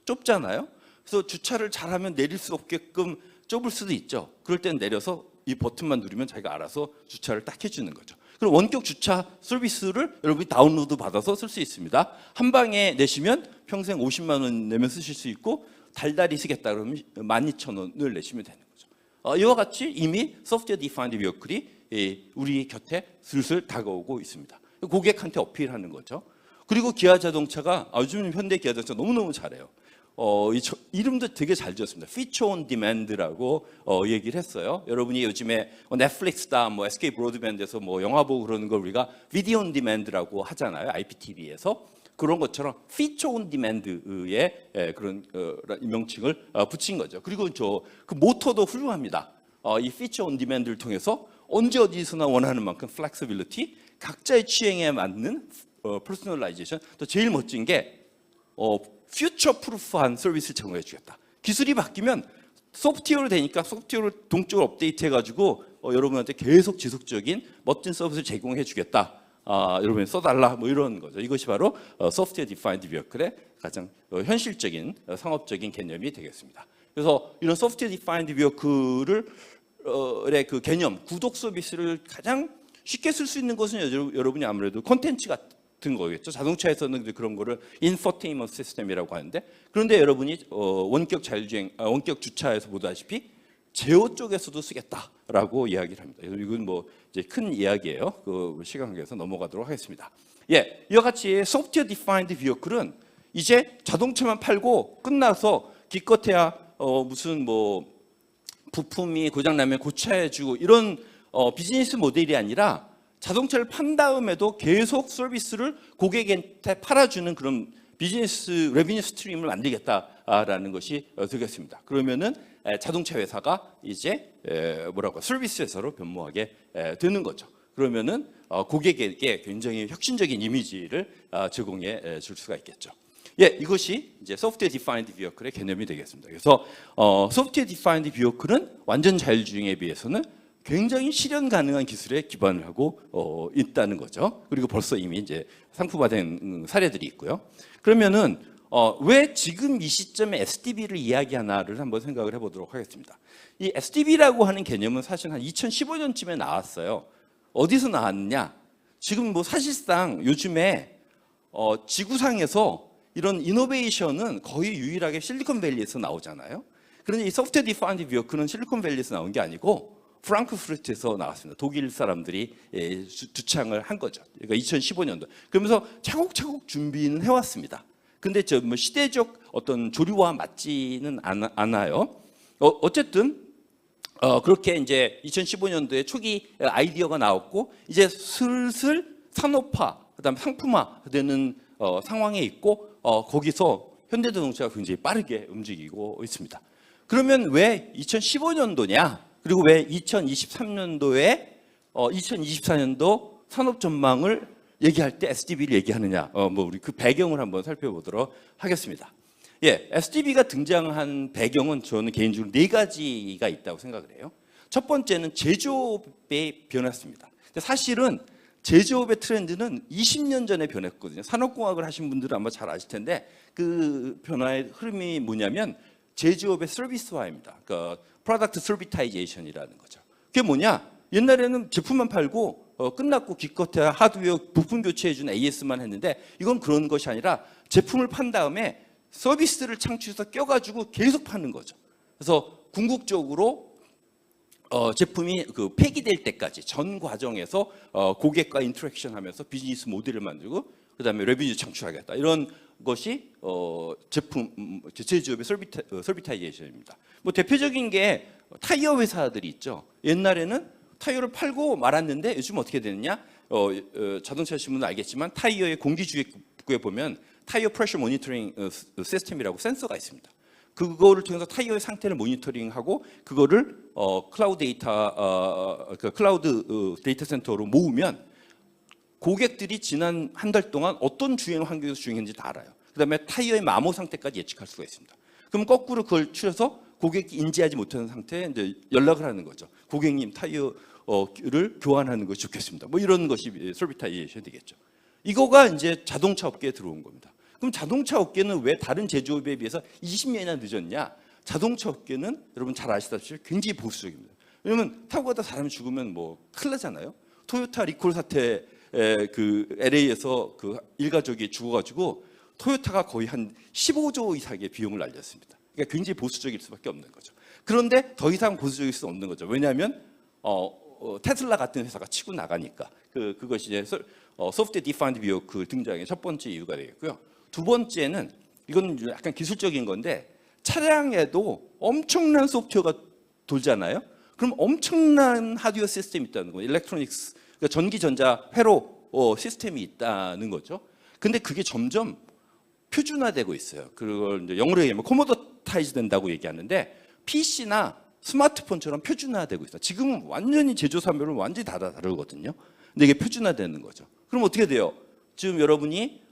좁잖아요. 그래서 주차를 잘하면 내릴 수 없게끔 좁을 수도 있죠. 그럴 땐 내려서 이 버튼만 누르면 자기가 알아서 주차를 딱 해주는 거죠. 그럼 원격 주차 서비스를 여러분이 다운로드 받아서 쓸 수 있습니다. 한 방에 내시면 평생 50만 원 내면 쓰실 수 있고 달달이 쓰겠다 그러면 12,000원을 내시면 되는 거죠. 이와 같이 이미 소프트웨어 디파인드 비어클이 우리 곁에 슬슬 다가오고 있습니다. 고객한테 어필하는 거죠. 그리고 기아자동차가 요즘 현대 기아자동차 너무너무 잘해요. 이름도 되게 잘 지었습니다. 피처 온 디맨드라고 얘기를 했어요. 여러분이 요즘에 넷플릭스다, 뭐 SK 브로드밴드에서 뭐 영화 보고 그러는 걸 우리가 비디오 온 디맨드라고 하잖아요. IPTV에서. 그런 것처럼 피처 온 디맨드의 그런 명칭을 붙인 거죠. 그리고 그 모토도 훌륭합니다. 이 피처 온 디맨드를 통해서 언제 어디서나 원하는 만큼 플렉서빌리티, 각자의 취향에 맞는 퍼스널라이제이션, 또 제일 멋진 게 퓨처 프루프한 서비스를 제공해 주겠다. 기술이 바뀌면 소프트웨어로 되니까 소프트웨어를 동적으로 업데이트해가지고 여러분한테 계속 지속적인 멋진 서비스를 제공해 주겠다. 여러분이 써달라 뭐 이런 거죠. 이것이 바로 소프트웨어 디파인드 비어클의 가장 현실적인 상업적인 개념이 되겠습니다. 그래서 이런 소프트웨어 디파인드 비어클을 그 개념, 구독 서비스를 가장 쉽게 쓸 수 있는 것은 여러분이 아무래도 콘텐츠 같은 거겠죠. 자동차에서는 그런 거를 인포테인먼트 시스템이라고 하는데, 그런데 여러분이 원격 자율주행, 원격 주차에서 보다시피 제어 쪽에서도 쓰겠다라고 이야기를 합니다. 이건 뭐 이제 큰 이야기예요. 그 시간 관계에서 넘어가도록 하겠습니다. 이와 같이 소프트웨어 디파인드 비어클은 이제 자동차만 팔고 끝나서 기껏해야 무슨 뭐 부품이 고장나면 고쳐해주고 이런 비즈니스 모델이 아니라 자동차를 판 다음에도 계속 서비스를 고객한테 팔아주는 그런 비즈니스 레비뉴 스트림을 만들겠다라는 것이 되겠습니다. 그러면은 자동차 회사가 이제 서비스 회사로 변모하게 되는 거죠. 그러면은 고객에게 굉장히 혁신적인 이미지를 제공해 줄 수가 있겠죠. 이것이 이제 소프트웨어 디파인드 비어클의 개념이 되겠습니다. 그래서 소프트웨어 디파인드 비어클은 완전 자율주행에 비해서는 굉장히 실현 가능한 기술에 기반을 하고 있다는 거죠. 그리고 벌써 이미 이제 상품화된 사례들이 있고요. 그러면은 왜 지금 이 시점에 SDV를 이야기하나를 한번 생각을 해보도록 하겠습니다. 이 SDV라고 하는 개념은 사실 한 2015년쯤에 나왔어요. 어디서 나왔느냐? 지금 뭐 사실상 요즘에 지구상에서 이런 이노베이션은 거의 유일하게 실리콘밸리에서 나오잖아요. 그런데 이 소프트웨어 디파인드 비어클은 실리콘밸리에서 나온 게 아니고 프랑크푸르트에서 나왔습니다. 독일 사람들이 주창을 한 거죠. 그러니까 2015년도. 그러면서 차곡차곡 준비는 해왔습니다. 근데 뭐 시대적 어떤 조류와 맞지는 않아요. 어쨌든 그렇게 이제 2015년도에 초기 아이디어가 나왔고 이제 슬슬 산업화, 그다음에 상품화되는 상황에 있고 거기서 현대자동차가 굉장히 빠르게 움직이고 있습니다. 그러면 왜 2015년도냐? 그리고 왜 2023년도에 2024년도 산업 전망을 얘기할 때 SDV를 얘기하느냐? 뭐 우리 그 배경을 한번 살펴보도록 하겠습니다. SDV가 등장한 배경은 저는 개인적으로 4가지가 있다고 생각을 해요. 첫 번째는 제조업의 변화였습니다. 사실은 제조업의 트렌드는 20년 전에 변했거든요. 산업공학을 하신 분들은 아마 잘 아실 텐데 그 변화의 흐름이 뭐냐면 제조업의 서비스화입니다. 그러니까 프로덕트 서비타이제이션이라는 거죠. 그게 뭐냐? 옛날에는 제품만 팔고 끝났고 기껏해야 하드웨어 부품 교체해주는 AS만 했는데 이건 그런 것이 아니라 제품을 판 다음에 서비스를 창출해서 껴가지고 계속 파는 거죠. 그래서 궁극적으로 제품이 그 폐기될 때까지 전 과정에서 고객과 인터랙션하면서 비즈니스 모델을 만들고 그다음에 레비뉴 창출하겠다. 이런 것이 제품 제조업의 서비타이제이션입니다. 뭐 대표적인 게 타이어 회사들이 있죠. 옛날에는 타이어를 팔고 말았는데 요즘 어떻게 되느냐? 자동차 하시는 분은 알겠지만 타이어의 공기주입구에 보면 타이어 프레셔 모니터링 시스템이라고 센서가 있습니다. 그거를 통해서 타이어의 상태를 모니터링하고 그거를 클라우드 데이터 센터로 모으면 고객들이 지난 한 달 동안 어떤 주행 환경에서 주행했는지 다 알아요. 그다음에 타이어의 마모 상태까지 예측할 수가 있습니다. 그럼 거꾸로 그걸 추려서 고객이 인지하지 못하는 상태에 이제 연락을 하는 거죠. 고객님 타이어를 교환하는 것이 좋겠습니다. 뭐 이런 것이 서비타이제이션이 되겠죠. 이거가 이제 자동차 업계에 들어온 겁니다. 그럼 자동차 업계는 왜 다른 제조업에 비해서 20년이나 늦었냐? 자동차 업계는 여러분 잘 아시다시피 굉장히 보수적입니다. 왜냐면 타고 가다 사람이 죽으면 뭐 큰일 나잖아요. 토요타 리콜 사태 그 LA에서 그 일가족이 죽어가지고 토요타가 거의 한 15조 이상의 비용을 날렸습니다. 그러니까 굉장히 보수적일 수밖에 없는 거죠. 그런데 더 이상 보수적일 수 없는 거죠. 왜냐하면 테슬라 같은 회사가 치고 나가니까 그것이 이제 소프트웨어 디파인드 비어클 등장의 첫 번째 이유가 되겠고요. 두 번째는 이건 약간 기술적인 건데 차량에도 엄청난 소프트웨어가 돌잖아요. 그럼 엄청난 하드웨어 시스템이 있다는 거예요. 일렉트로닉스, 그러니까 전기 전자 회로 시스템이 있다는 거죠. 근데 그게 점점 표준화되고 있어요. 그걸 이제 영어로 얘기하면 코모더타이즈 된다고 얘기하는데 PC나 스마트폰처럼 표준화되고 있어요. 지금은 완전히 제조사별은 완전히 다르거든요. 근데 이게 표준화되는 거죠. 그럼 어떻게 돼요? 지금 여러분이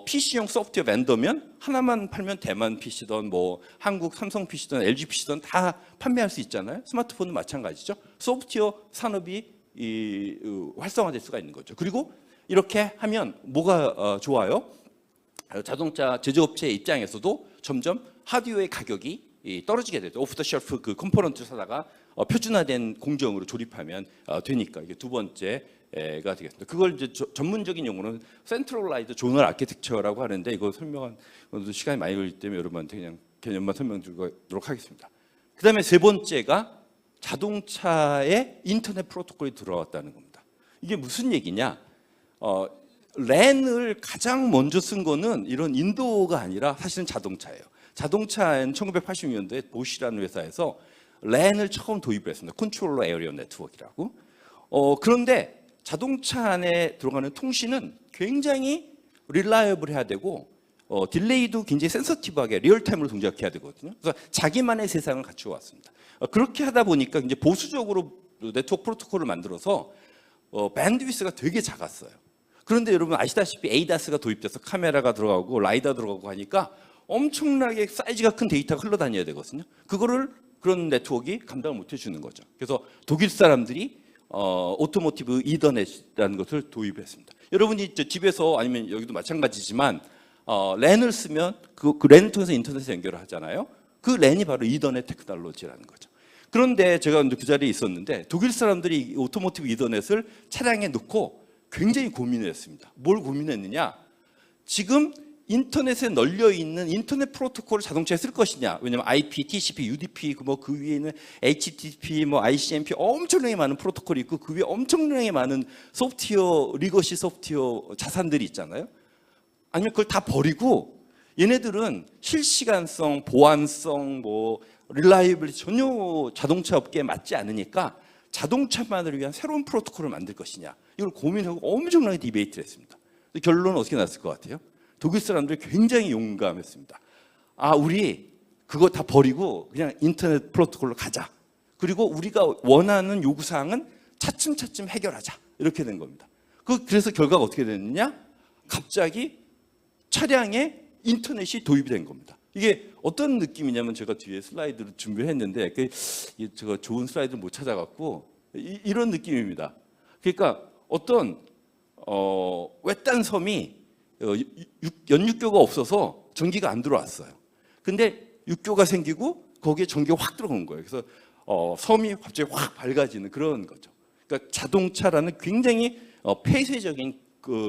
PC용 소프트웨어 vendor면 하나만 팔면 대만 PC든 뭐 한국 삼성 PC든 LG PC든 다 판매할 수 있잖아요. 스마트폰은 마찬가지죠. 소프트웨어 산업이 활성화될 수가 있는 거죠. 그리고 이렇게 하면 뭐가 좋아요? 자동차 제조업체 입장에서도 점점 하드웨어의 가격이 떨어지게 되죠. 오프 더 쉘프 그 컴포넌트 사다가 표준화된 공정으로 조립하면 되니까 이게 두 번째가 되겠습니다. 그걸 이제 전문적인 용어는 센트럴라이즈 존얼 아키텍처라고 하는데 이거 설명한 것도 시간이 많이 걸리기 때문에 여러분한테 그냥 개념만 설명드리도록 하겠습니다. 그다음에 세 번째가 자동차에 인터넷 프로토콜이 들어왔다는 겁니다. 이게 무슨 얘기냐? 랜을 가장 먼저 쓴 거는 이런 인도가 아니라 사실은 자동차예요. 자동차는 1980년도에 보시라는 회사에서 랜을 처음 도입을 했습니다. 컨트롤러 에어리어 네트워크라고. 그런데 자동차 안에 들어가는 통신은 굉장히 릴라이어블 해야 되고 딜레이도 굉장히 센서티브하게 리얼타임으로 동작해야 되거든요. 그래서 자기만의 세상을 갖추어 왔습니다. 그렇게 하다 보니까 이제 보수적으로 네트워크 프로토콜을 만들어서 밴드위스가 되게 작았어요. 그런데 여러분 아시다시피 ADAS가 도입돼서 카메라가 들어가고 라이다 들어가고 하니까 엄청나게 사이즈가 큰 데이터가 흘러다녀야 되거든요. 그거를 그런 네트워크가 감당을 못 해주는 거죠. 그래서 독일 사람들이 오토모티브 이더넷이라는 것을 도입했습니다. 여러분이 집에서 아니면 여기도 마찬가지지만 랜을 쓰면 그 랜을 통해서 인터넷에 연결을 하잖아요. 그 랜이 바로 이더넷 테크놀로지라는 거죠. 그런데 제가 그 자리에 있었는데 독일 사람들이 오토모티브 이더넷을 차량에 넣고 굉장히 고민을 했습니다. 뭘 고민했느냐? 지금 인터넷에 널려 있는 인터넷 프로토콜을 자동차에 쓸 것이냐? 왜냐면 IP, TCP, UDP, 그 위에 있는 HTTP, ICMP 엄청나게 많은 프로토콜이 있고 그 위에 엄청나게 많은 소프트웨어, 리거시 소프트웨어 자산들이 있잖아요. 아니면 그걸 다 버리고 얘네들은 실시간성, 보안성, 릴라이블리티 전혀 자동차 업계에 맞지 않으니까 자동차만을 위한 새로운 프로토콜을 만들 것이냐 이걸 고민하고 엄청나게 디베이트를 했습니다. 결론은 어떻게 났을 것 같아요? 독일 사람들이 굉장히 용감했습니다. 우리 그거 다 버리고 그냥 인터넷 프로토콜로 가자. 그리고 우리가 원하는 요구사항은 차츰차츰 해결하자. 이렇게 된 겁니다. 그래서 결과가 어떻게 됐느냐? 갑자기 차량에 인터넷이 도입이 된 겁니다. 이게 어떤 느낌이냐면 제가 뒤에 슬라이드를 준비했는데 제가 좋은 슬라이드를 못 찾아갖고 이런 느낌입니다. 그러니까 어떤 외딴 섬이 연육교가 없어서 전기가 안 들어왔어요. 근데 육교가 생기고 거기에 전기가 확 들어온 거예요. 그래서 섬이 갑자기 확 밝아지는 그런 거죠. 그러니까 자동차라는 굉장히 폐쇄적인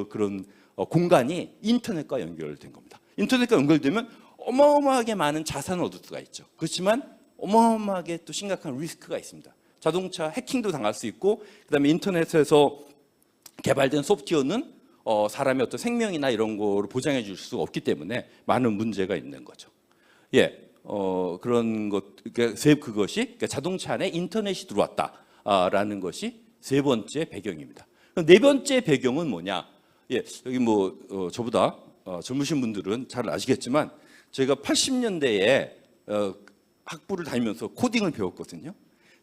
그런 공간이 인터넷과 연결된 겁니다. 인터넷과 연결되면 어마어마하게 많은 자산을 얻을 수가 있죠. 그렇지만 어마어마하게 또 심각한 리스크가 있습니다. 자동차 해킹도 당할 수 있고 그다음에 인터넷에서 개발된 소프트웨어는 사람의 어떤 생명이나 이런 거를 보장해 줄 수가 없기 때문에 많은 문제가 있는 거죠. 그런 것 그것이 그러니까 자동차 안에 인터넷이 들어왔다라는 것이 세 번째 배경입니다. 네 번째 배경은 뭐냐? 여기 저보다 젊으신 분들은 잘 아시겠지만 제가 80년대에 학부를 다니면서 코딩을 배웠거든요.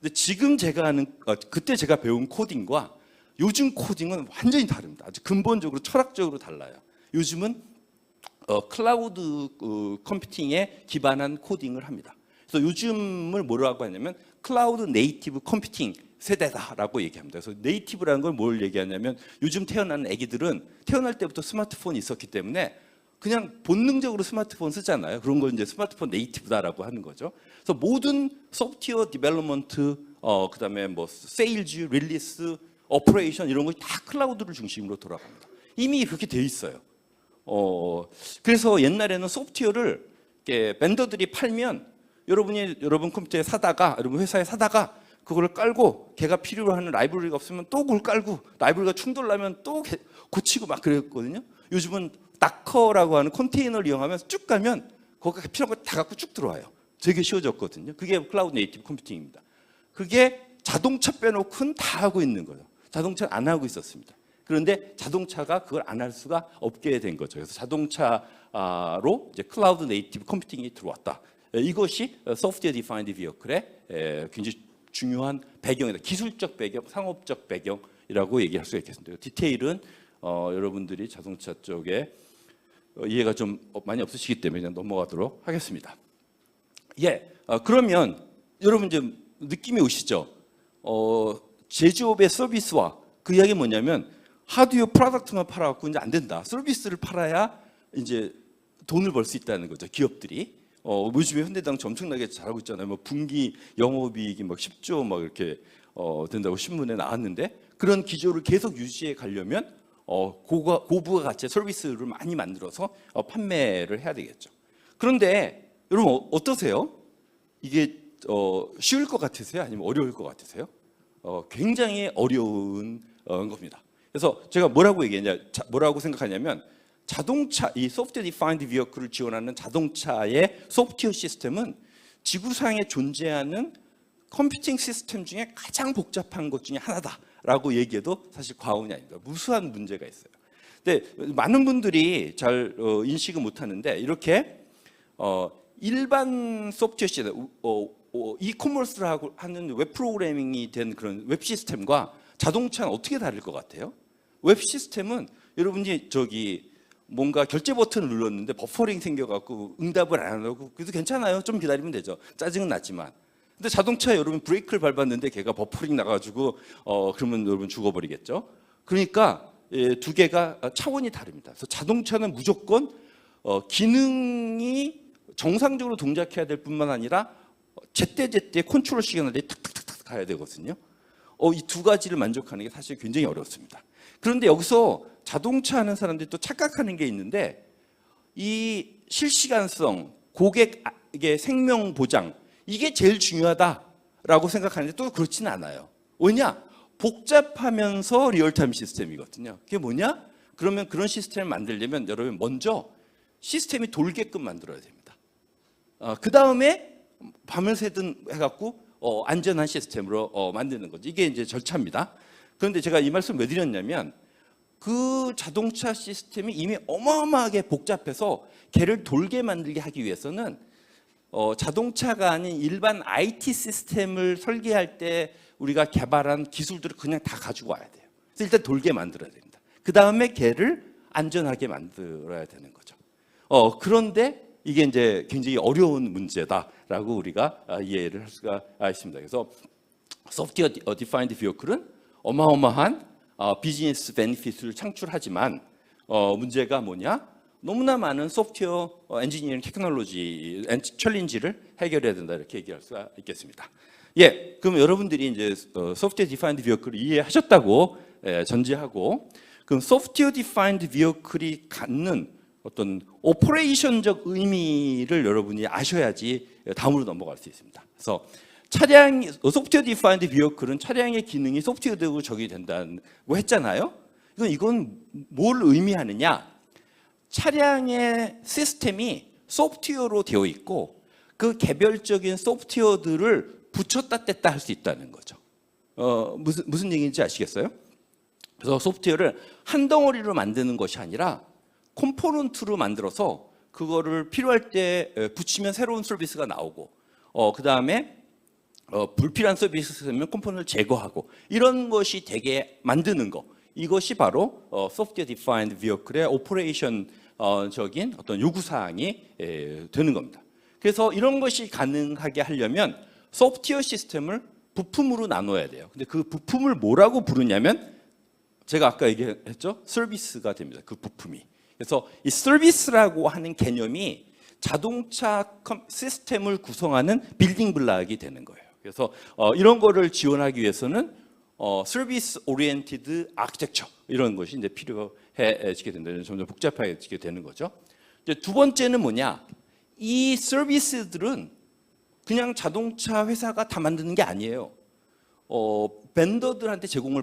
근데 지금 제가 하는 그때 제가 배운 코딩과 요즘 코딩은 완전히 다릅니다. 아주 근본적으로 철학적으로 달라요. 요즘은 클라우드 컴퓨팅에 기반한 코딩을 합니다. 그래서 요즘을 뭐라고 하냐면 클라우드 네이티브 컴퓨팅 세대다라고 얘기합니다. 그래서 네이티브라는 걸 뭘 얘기하냐면 요즘 태어나는 아기들은 태어날 때부터 스마트폰이 있었기 때문에 그냥 본능적으로 스마트폰 쓰잖아요. 그런 걸 이제 스마트폰 네이티브다라고 하는 거죠. 그래서 모든 소프트웨어 디벨롭먼트, 그다음에 세일즈, 릴리스, 오퍼레이션 이런 것이 다 클라우드를 중심으로 돌아갑니다. 이미 그렇게 돼 있어요. 그래서 옛날에는 소프트웨어를 이렇게 벤더들이 팔면 여러분 컴퓨터에 사다가 여러분 회사에 사다가 그걸 깔고 걔가 필요로 하는 라이브러리가 없으면 또 그걸 깔고 라이브러리가 충돌나면 또 고치고 막 그랬거든요. 요즘은 다커라고 하는 컨테이너를 이용하면서 쭉 가면 거기가 필요한 거 다 갖고 쭉 들어와요. 되게 쉬워졌거든요. 그게 클라우드 네이티브 컴퓨팅입니다. 그게 자동차 빼놓고는 다 하고 있는 거예요. 자동차는 안 하고 있었습니다. 그런데 자동차가 그걸 안 할 수가 없게 된 거죠. 그래서 자동차로 이제 클라우드 네이티브 컴퓨팅이 들어왔다. 이것이 소프트웨어 디파인드 비어클의 굉장히 중요한 배경이다. 기술적 배경, 상업적 배경이라고 얘기할 수 있겠습니다. 디테일은 여러분들이 자동차 쪽에 이해가 좀 많이 없으시기 때문에 그냥 넘어가도록 하겠습니다. 그러면 여러분 이제 느낌이 오시죠? 제조업의 서비스와 그 이야기 뭐냐면 하드웨어 프로덕트만 팔아갖고 이제 안 된다. 서비스를 팔아야 이제 돈을 벌 수 있다는 거죠. 기업들이. 요즘에 현대자동차 엄청나게 잘하고 있잖아요. 뭐 분기 영업이익이 막 10조 막 이렇게 된다고 신문에 나왔는데 그런 기조를 계속 유지해 가려면 고부가 가치의 서비스를 많이 만들어서 판매를 해야 되겠죠. 그런데 여러분 어떠세요? 이게 쉬울 것 같으세요? 아니면 어려울 것 같으세요? 굉장히 어려운 겁니다. 그래서 제가 뭐라고 생각하냐면 자동차, 이 소프트웨어 디파인드 비어클을 지원하는 자동차의 소프트웨어 시스템은 지구상에 존재하는 컴퓨팅 시스템 중에 가장 복잡한 것 중에 하나다라고 얘기해도 사실 과언이 아닙니다. 무수한 문제가 있어요. 근데 많은 분들이 잘 인식을 못하는데 이렇게 일반 소프트웨어 시스템, 이커머스를 하는 웹 프로그래밍이 된 그런 웹 시스템과 자동차는 어떻게 다를 것 같아요? 웹 시스템은 여러분이 뭔가 결제 버튼을 눌렀는데 버퍼링 생겨갖고 응답을 안 하고 그래도 괜찮아요. 좀 기다리면 되죠. 짜증은 났지만. 근데 자동차에 여러분 브레이크를 밟았는데 걔가 버퍼링 나가지고 그러면 여러분 죽어버리겠죠. 그러니까 두 개가 차원이 다릅니다. 그래서 자동차는 무조건 기능이 정상적으로 동작해야 될 뿐만 아니라 제때제때 컨트롤 시그널이 탁탁탁탁 가야 되거든요. 이 두 가지를 만족하는 게 사실 굉장히 어렵습니다. 그런데 여기서 자동차 하는 사람들이 또 착각하는 게 있는데 이 실시간성, 고객의 생명 보장 이게 제일 중요하다라고 생각하는데 또 그렇지는 않아요. 왜냐? 복잡하면서 리얼타임 시스템이거든요. 그게 뭐냐? 그러면 그런 시스템을 만들려면 여러분 먼저 시스템이 돌게끔 만들어야 됩니다. 그 다음에 밤을 새든 해갖고 안전한 시스템으로 만드는 거죠. 이게 이제 절차입니다. 그런데 제가 이 말씀 왜 드렸냐면 그 자동차 시스템이 이미 어마어마하게 복잡해서 걔를 돌게 만들게 하기 위해서는 자동차가 아닌 일반 IT 시스템을 설계할 때 우리가 개발한 기술들을 그냥 다 가지고 와야 돼요. 그래서 일단 돌게 만들어야 됩니다. 그 다음에 걔를 안전하게 만들어야 되는 거죠. 그런데 이게 이제 굉장히 어려운 문제다라고 우리가 이해를 할 수가 있습니다. 그래서 소프트웨어 디파인드 비어클은 어마어마한 비즈니스 베니핏을 창출하지만 문제가 뭐냐? 너무나 많은 소프트웨어 엔지니어링 테크놀로지 챌린지를 해결해야 된다 이렇게 얘기할 수가 있겠습니다. 그럼 여러분들이 이제 소프트웨어 디파인드 비어클을 이해하셨다고 전제하고 그럼 소프트웨어 디파인드 비어클이 갖는 어떤 오퍼레이션적 의미를 여러분이 아셔야지 다음으로 넘어갈 수 있습니다. 그래서 소프트웨어 디파인드 비어클은 차량의 기능이 소프트웨어대로 적용이 된다고 했잖아요. 이건 뭘 의미하느냐? 차량의 시스템이 소프트웨어로 되어 있고 그 개별적인 소프트웨어들을 붙였다 뗐다 할 수 있다는 거죠. 무슨 얘기인지 아시겠어요? 그래서 소프트웨어를 한 덩어리로 만드는 것이 아니라 컴포넌트로 만들어서 그거를 필요할 때 붙이면 새로운 서비스가 나오고 그 다음에 불필요한 서비스면 컴포넌트를 제거하고 이런 것이 되게 만드는 거 이것이 바로 소프트웨어 디파인드 비어클의 오퍼레이션적인 어떤 요구사항이 되는 겁니다. 그래서 이런 것이 가능하게 하려면 소프트웨어 시스템을 부품으로 나눠야 돼요. 근데 그 부품을 뭐라고 부르냐면 제가 아까 얘기했죠? 서비스가 됩니다. 그 부품이. 그래서 이 서비스라고 하는 개념이 자동차 시스템을 구성하는 빌딩 블락이 되는 거예요. 그래서 이런 거를 지원하기 위해서는 서비스 오리엔티드 아키텍처 이런 것이 이제 필요해지게 된다. 점점 복잡해지게 되는 거죠. 이제 두 번째는 뭐냐? 이 서비스들은 그냥 자동차 회사가 다 만드는 게 아니에요. 벤더들한테 제공을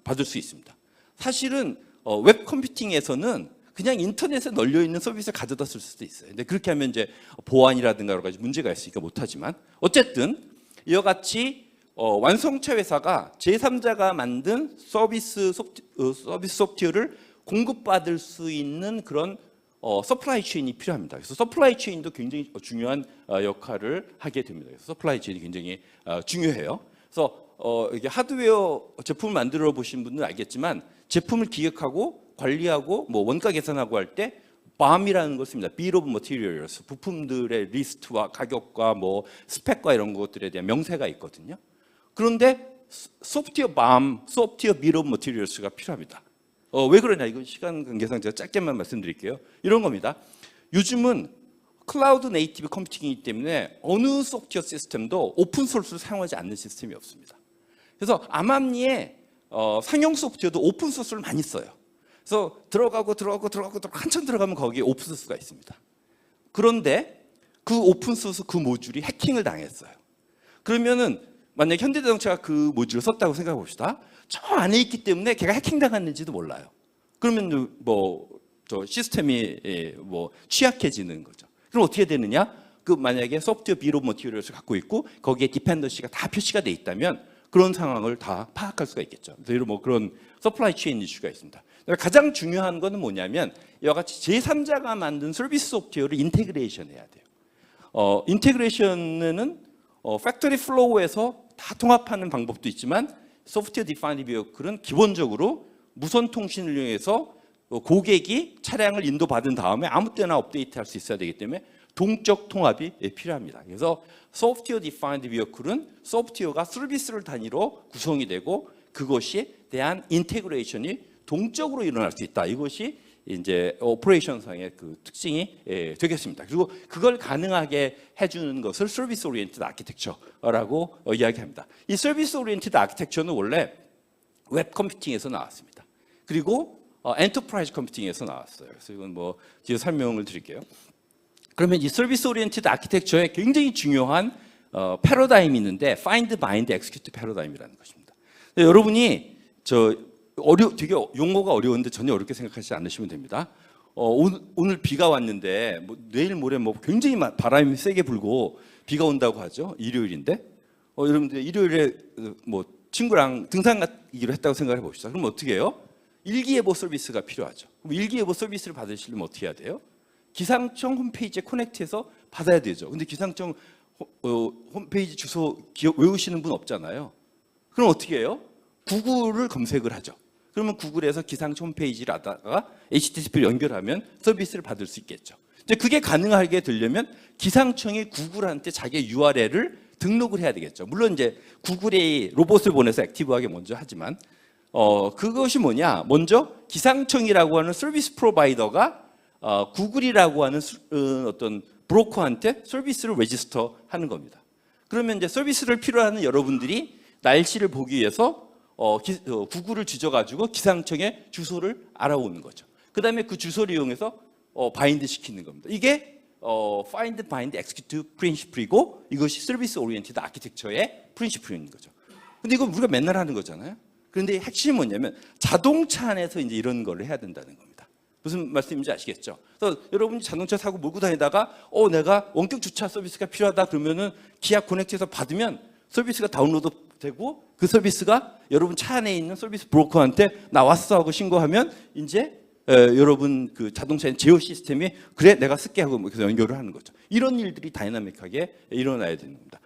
받을 수 있습니다. 사실은 웹 컴퓨팅에서는 그냥 인터넷에 널려 있는 서비스를 가져다 쓸 수도 있어요. 근데 그렇게 하면 이제 보안이라든가 여러 가지 문제가 있으니까 못하지만 어쨌든 이와 같이 완성차 회사가 제3자가 만든 서비스 소프트웨어를 공급받을 수 있는 그런 서플라이 체인이 필요합니다. 그래서 서플라이 체인도 굉장히 중요한 역할을 하게 됩니다. 그래서 서플라이 체인이 굉장히 중요해요. 그래서 이게 하드웨어 제품을 만들어 보신 분들은 알겠지만 제품을 기획하고 관리하고 뭐 원가 계산하고 할 때 BOM이라는 걸 씁니다. Bill of Materials. 부품들의 리스트와 가격과 뭐 스펙과 이런 것들에 대한 명세가 있거든요. 그런데 소프트웨어 BOM, 소프트웨어 Bill of Materials가 필요합니다. 왜 그러냐? 이건 시간 관계상 제가 짧게만 말씀드릴게요. 이런 겁니다. 요즘은 클라우드 네이티브 컴퓨팅이기 때문에 어느 소프트웨어 시스템도 오픈 소스를 사용하지 않는 시스템이 없습니다. 그래서 암암리에 상용 소프트웨어도 오픈 소스를 많이 써요. 그래서 들어가고 한참 들어가면 거기에 오픈 소스가 있습니다. 그런데 그 오픈 소스 그 모듈이 해킹을 당했어요. 그러면은 만약 현대자동차가 그 모듈을 썼다고 생각해 봅시다. 저 안에 있기 때문에 걔가 해킹당했는지도 몰라요. 그러면 저 시스템이 취약해지는 거죠. 그럼 어떻게 되느냐? 그 만약에 소프트웨어 비로 머티리얼을 갖고 있고 거기에 디펜던시가 다 표시가 돼 있다면 그런 상황을 다 파악할 수가 있겠죠. 그래서 그런 서플라이 체인 이슈가 있습니다. 가장 중요한 거는 뭐냐면 이와 같이 제3자가 만든 서비스 소프트웨어를 인테그레이션 해야 돼요. 인테그레이션은 팩토리 플로우에서 다 통합하는 방법도 있지만 소프트웨어 디파인드 비어클은 기본적으로 무선 통신을 이용해서 고객이 차량을 인도받은 다음에 아무 때나 업데이트할 수 있어야 되기 때문에 동적 통합이 필요합니다. 그래서 소프트웨어 디파인드 비어클은 소프트웨어가 서비스를 단위로 구성이 되고 그것에 대한 인테그레이션이 동적으로 일어날 수 있다. 이것이 이제 오퍼레이션상의 그 특징이 되겠습니다. 그리고 그걸 가능하게 해주는 것을 서비스 오리엔티드 아키텍처라고 이야기합니다. 이 서비스 오리엔티드 아키텍처는 원래 웹 컴퓨팅에서 나왔습니다. 그리고 엔터프라이즈 컴퓨팅에서 나왔어요. 그래서 이건 뭐 뒤에 설명을 드릴게요. 그러면 이 서비스 오리엔티드 아키텍처에 굉장히 중요한 패러다임이 있는데 Find, Bind, Execute 패러다임이라는 것입니다. 여러분이 되게 용어가 어려운데 전혀 어렵게 생각하지 않으시면 됩니다. 오늘 비가 왔는데 내일 모레 굉장히 바람이 세게 불고 비가 온다고 하죠. 일요일인데 여러분들 일요일에 친구랑 등산 가기로 했다고 생각해 봅시다. 그럼 어떻게 해요? 일기예보 서비스가 필요하죠. 그럼 일기예보 서비스를 받으시려면 어떻게 해야 돼요? 기상청 홈페이지에 커넥트해서 받아야 되죠. 근데 기상청 홈페이지 주소 외우시는 분 없잖아요. 그럼 어떻게 해요? 구글을 검색을 하죠. 그러면 구글에서 기상청 홈페이지를 하다가 HTTP를 연결하면 서비스를 받을 수 있겠죠. 이제 그게 가능하게 되려면 기상청이 구글한테 자기의 URL을 등록을 해야 되겠죠. 물론 이제 구글이 로봇을 보내서 액티브하게 먼저 하지만 그것이 뭐냐? 먼저 기상청이라고 하는 서비스 프로바이더가 구글이라고 하는 어떤 브로커한테 서비스를 레지스터 하는 겁니다. 그러면 이제 서비스를 필요하는 여러분들이 날씨를 보기 위해서 구글을 뒤져가지고 기상청의 주소를 알아오는 거죠. 그 다음에 그 주소를 이용해서 바인드 시키는 겁니다. 이게 Find, Bind, Execute 프린시플이고 이것이 서비스 오리엔티드 아키텍처의 프린시플인 거죠. 근데 이거 우리가 맨날 하는 거잖아요. 그런데 핵심이 뭐냐면 자동차 안에서 이제 이런 걸 해야 된다는 겁니다. 무슨 말씀인지 아시겠죠? 그래서 여러분이 자동차 사고 몰고 다니다가 내가 원격 주차 서비스가 필요하다 그러면은 기아 코넥트에서 받으면 서비스가 다운로드 되고 그 서비스가 여러분 차 안에 있는 서비스 브로커한테 나왔어 하고 신고하면 이제 여러분 그 자동차의 제어 시스템이 그래 내가 쓸게 하고 그래서 연결을 하는 거죠. 이런 일들이 다이나믹하게 일어나야 되는 겁니다.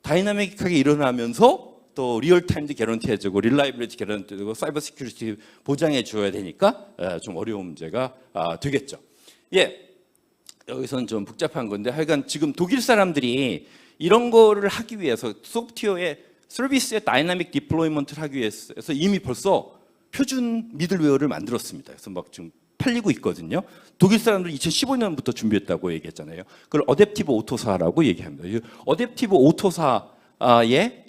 다이나믹하게 일어나면서 또 리얼타임도 개런티 해주고 릴라이빌리티 개런티 해주고 사이버 시큐리티 보장해 줘야 되니까 좀 어려운 문제가 되겠죠. 여기서는 좀 복잡한 건데 하여간 지금 독일 사람들이 이런 거를 하기 위해서 소프트웨어의 서비스의 다이나믹 디플로이먼트를 하기 위해서 이미 벌써 표준 미들웨어를 만들었습니다. 그래서 막 지금 팔리고 있거든요. 독일 사람들이 2015년부터 준비했다고 얘기했잖아요. 그걸 어댑티브 오토사라고 얘기합니다. 어댑티브 오토사의